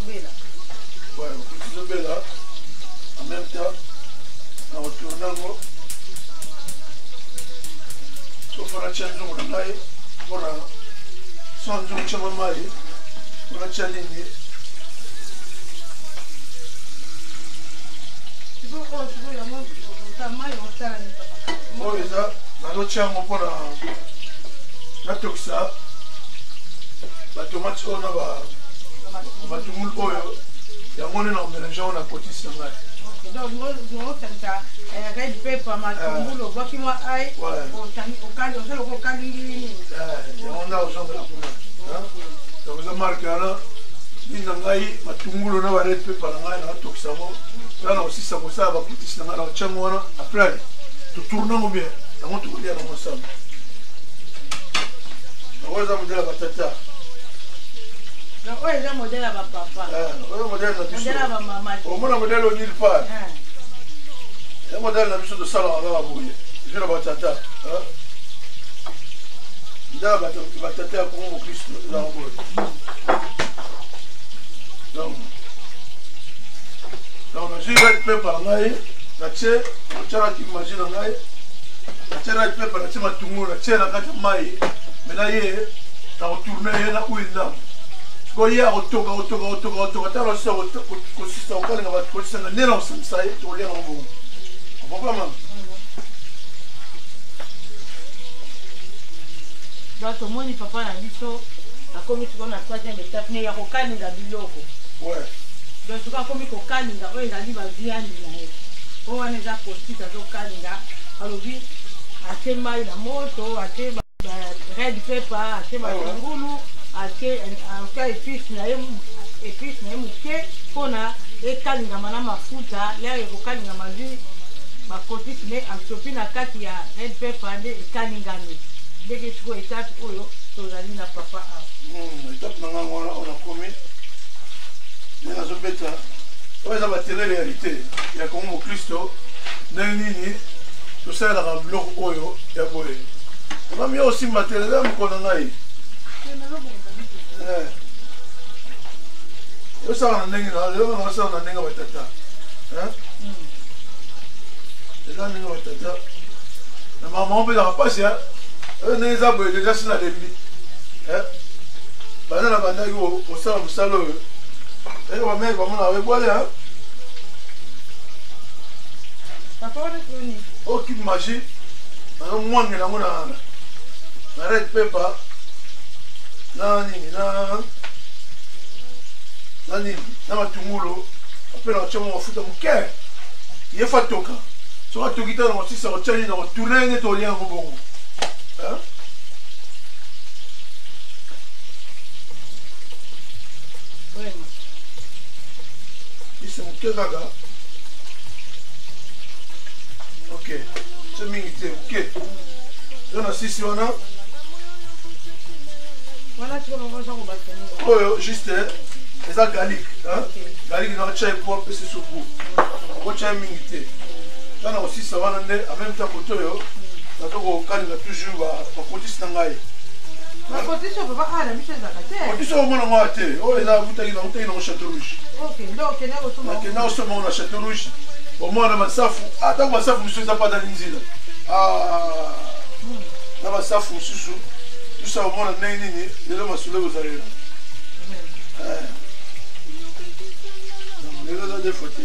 [SPEAKER 1] Ouais, ma petite là. En même temps, en retournant, sauf qu'on a changé mon maille, on a changé mon maille, on a changé.
[SPEAKER 2] Tu peux continuer à monter ta maille, on t'a mis.
[SPEAKER 1] Oui, ça, on a changé mon la toxa, la tomate, on a matungulu oyo yango nde na komélange yango na kotisi na ngai.
[SPEAKER 2] Donc ngosangisa red pepper matungulu obwaki mwa ai osala okokalingi nini
[SPEAKER 1] yango nda osambela kuna. Donc eza marke wana bini na ngai matungulu na ba red pepper na ngai nakatokisa yango eza na kosisa kosala bakotisi na ngai na kotyango wana apres totourne yango bien yango tokolia nango ensemble. yango eza modele ya batata.
[SPEAKER 2] oyo eza modele ya bapapa.
[SPEAKER 1] oyo modele na biso.
[SPEAKER 2] Modele ya bamama.
[SPEAKER 1] omona modele oyo nil part. ya modele na biso tosalaka kaka boye ezo na batata. nda batata ya kongo mokristo ezaka boye. donc nazwi red pepper na ngai natie otyalaki magi na ngai natie red pepper natie matungulu natie na kati ya mai mena ye na kotourne ye na huile ndambo sikoyo ye akotoka tala osisa kosisa kokalinga kolisanga nde na kosangisa ye tokolianga bongo okoka mama.
[SPEAKER 2] donc tomoni papa na biso akomi sikoyo na troisième étape ne ya kokalinga biloko. donc sikoyo akomi kokalinga oyo ezali baviandi na ye oyo wana eza kosisa azokalinga alobi atie mai na moto atie red pepper atie matungulu atie épice na ye moke mpona ekalingama na mafuta leo ekokalingama zwi bakotisi ne asopi na kati ya red pepper nde ekalingami ndenge sikoyo etape oyo tozali na papa awa.
[SPEAKER 1] etape na ngai wana oyo nakomi nde nazobeta oyo eza batele réalité ya kongo mokristo ndenge nini tosalelaka biloko oyo ya boye mami yo osimba te eza mokolo na ngai osala na ndenge lelo nasala na ndenge batata eza ndenge batata na mama mpezaka mpasi oyo ndenge eza boye deja sina lembi banda na bandaki kosala mosala oyo eka bamere bamona ebwale oyo kipe magi nazomwangela yango na red pepper na nini na nini na matungulu ape na kotya mafuta moke ye fa toka soki atoki tala na kosisa kotya nini na kotourne nde tolia yango bongo ise moke kaka ok so mingi te moke zo na sisi wana oyo juste eza garlic garlic na otya epo apesi supu okotya mingi te za na kosisa wana nde en même temps kote oyo nato kokalinga toujours bakotisi na ngai kotisi omona ngoa te oyo eza butaki nango chateau rouge nakenda kosomba ngo na chateau rouge omona basafu ntango basafu mosusu eza patali nzila na basafu mosusu juste omona ndenge nini lelo masolo kozalela lelo eza de fois te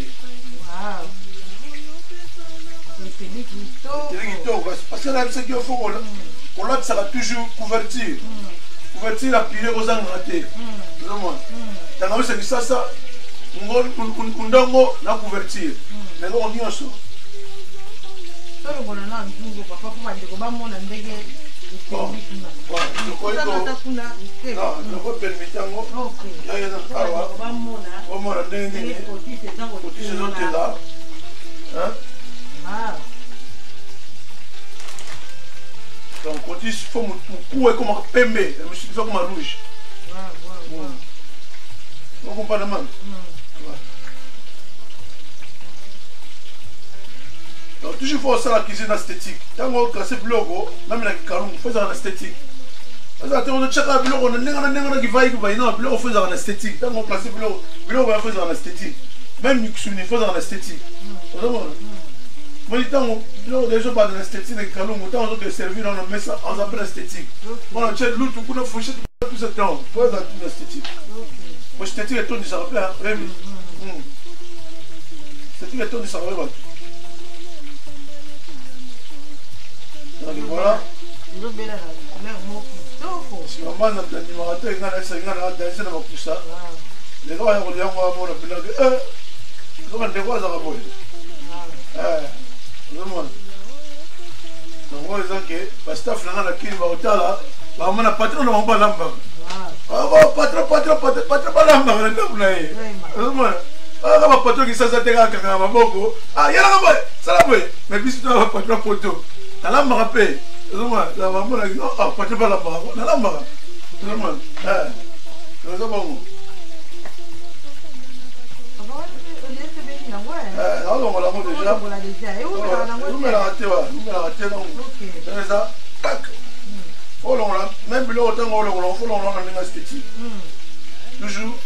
[SPEAKER 1] eteli kitoko parce que nayebisaki yo fo olatisaka toujours couverture couverture ya pile kozangaka te ozomona tanga bisa lisasa ndongo na couverture eloko nyonso
[SPEAKER 2] tolongola na nzungu papa po bandeko bamona ndenge
[SPEAKER 1] nakopermite yango yayena awa omona ndenge nini kotisi ezotela donc kotisi fo moku ekomaka pembe mosusu ekoma rouge okompana mama donc toujours faut osala cuisine esthétique ntango oklase biloko naminaki kalungu fo ezaka na esthétique ezaka te ozotyaka biloko na ndenge na ndenge na kivaiki na biloko fo ezaka na esthétique ntango oklase biloko baya fo ezaka na esthétique même mikusuni fo ezaka na esthétique ozomona moni ntango biloko deja obanda na esthétique na kikalungu ntango ozodeservir na mesa aza mpe na esthétique mpona tye lutu kuna fourchette tout ce temps fo ezaka tu na esthétique po esthétique etondisaka mpe oyebi esthétique etondisaka mpe bato donc voilà si maman na animateur nga na danse na makusa Les gars, ils ont dit que même le autant on faut l'on esthétique. Toujours,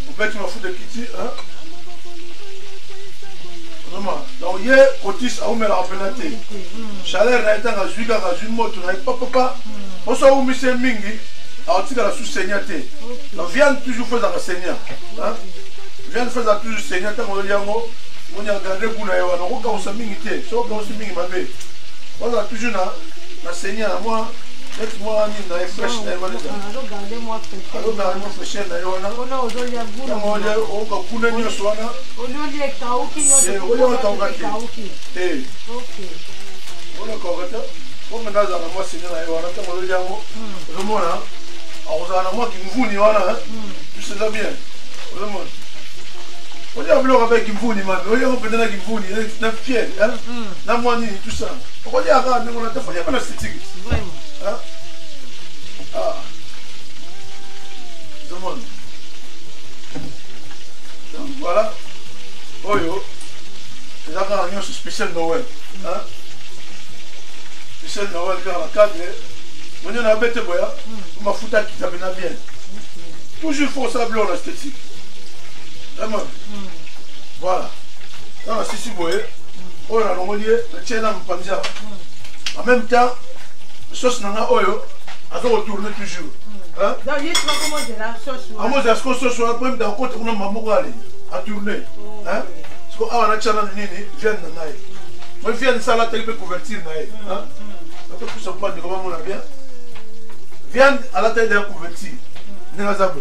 [SPEAKER 1] vous faites une foule de kitty, hein? Donc, il y a Otis à Oumela Penate. Chaleur n'a été à Zuiga, à Zumoto, n'a pas. On s'en oublie ces mingi, à Otika la sous-seignate. Donc, viens toujours faire la seigneur. Viens faire toujours seigneur, on y a on y a gardé pour la Yawana, on a aussi mingi, sauf qu'on s'est mingi ma belle. On a toujours la seigneur, moi. Moi, je suis fraîche.
[SPEAKER 2] Regardez-moi fraîche.
[SPEAKER 1] Regardez-moi fraîche. Donc voilà, c'est la réunion spéciale Noël. Spécial Noël car la cadre, on a bête boya, on m'a foutu qui t'a bien. Toujours faut savoir l'esthétique. Vraiment. Voilà. Dans la sissi boya, on a l'ongolier, le tchène en panja. En même temps, sauce nana oyo, à retourner toujours. Donc, il y a comment de la sauce. Ah, moi, j'ai sauce sur la première d'un côté, on a mamouali à tourner. Parce qu'on a un channel de nini, viande de naï. Moi, je viens de ça, la télé peut convertir naï. Donc, tout ça, pas de comment on a bien. Viande à la télé de convertir. N'est-ce pas?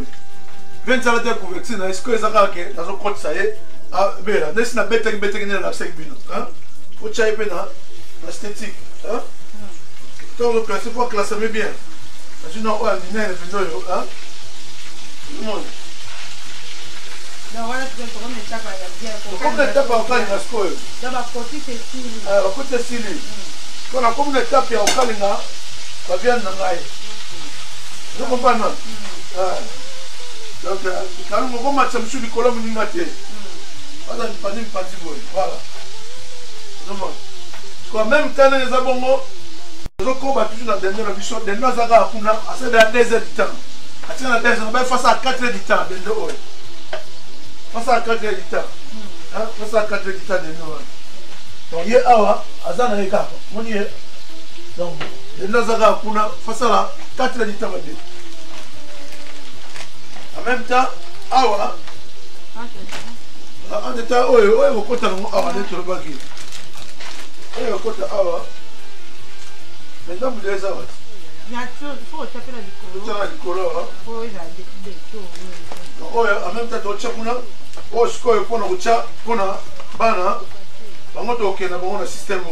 [SPEAKER 1] Viande à la télé de convertir naï. Est-ce que ça va que dans un côté, ça y est? Ah, ben là, n'est-ce pas bête que dans 5 minutes. Faut que tu ailles dans l'esthétique. Donc, il faut classer bien. Je n'ai pas de nez, je n'ai pas de tout le monde. Comme l'étape en Kalinga, c'est quoi? Côté Sili. Quand on a comme l'étape en Kalinga, ça vient de Nangaï. Je comprends. Donc, quand on va mettre sur le colombe, on va mettre. Voilà. En même temps, les abonnés. Je combat toujours dans la dernière émission. De nos agas, on a assez de 2 heures du temps. Face à 4 heures du temps. Face à 4 heures du temps. Face à 4 heures du temps de nous. Donc, il y a Awa, Azana et Kapa. On y est. Donc, de nos agas, on a face à 4 heures du temps. En même temps, Awa. En état, oui, au côté de Awa, d'être le bagui. Oui, au côté de Awa. Maintenant, vous avez ça. Il faut taper la licorne. En même temps, tu as un système.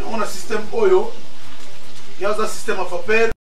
[SPEAKER 1] On a un système. Il y a un système à faire.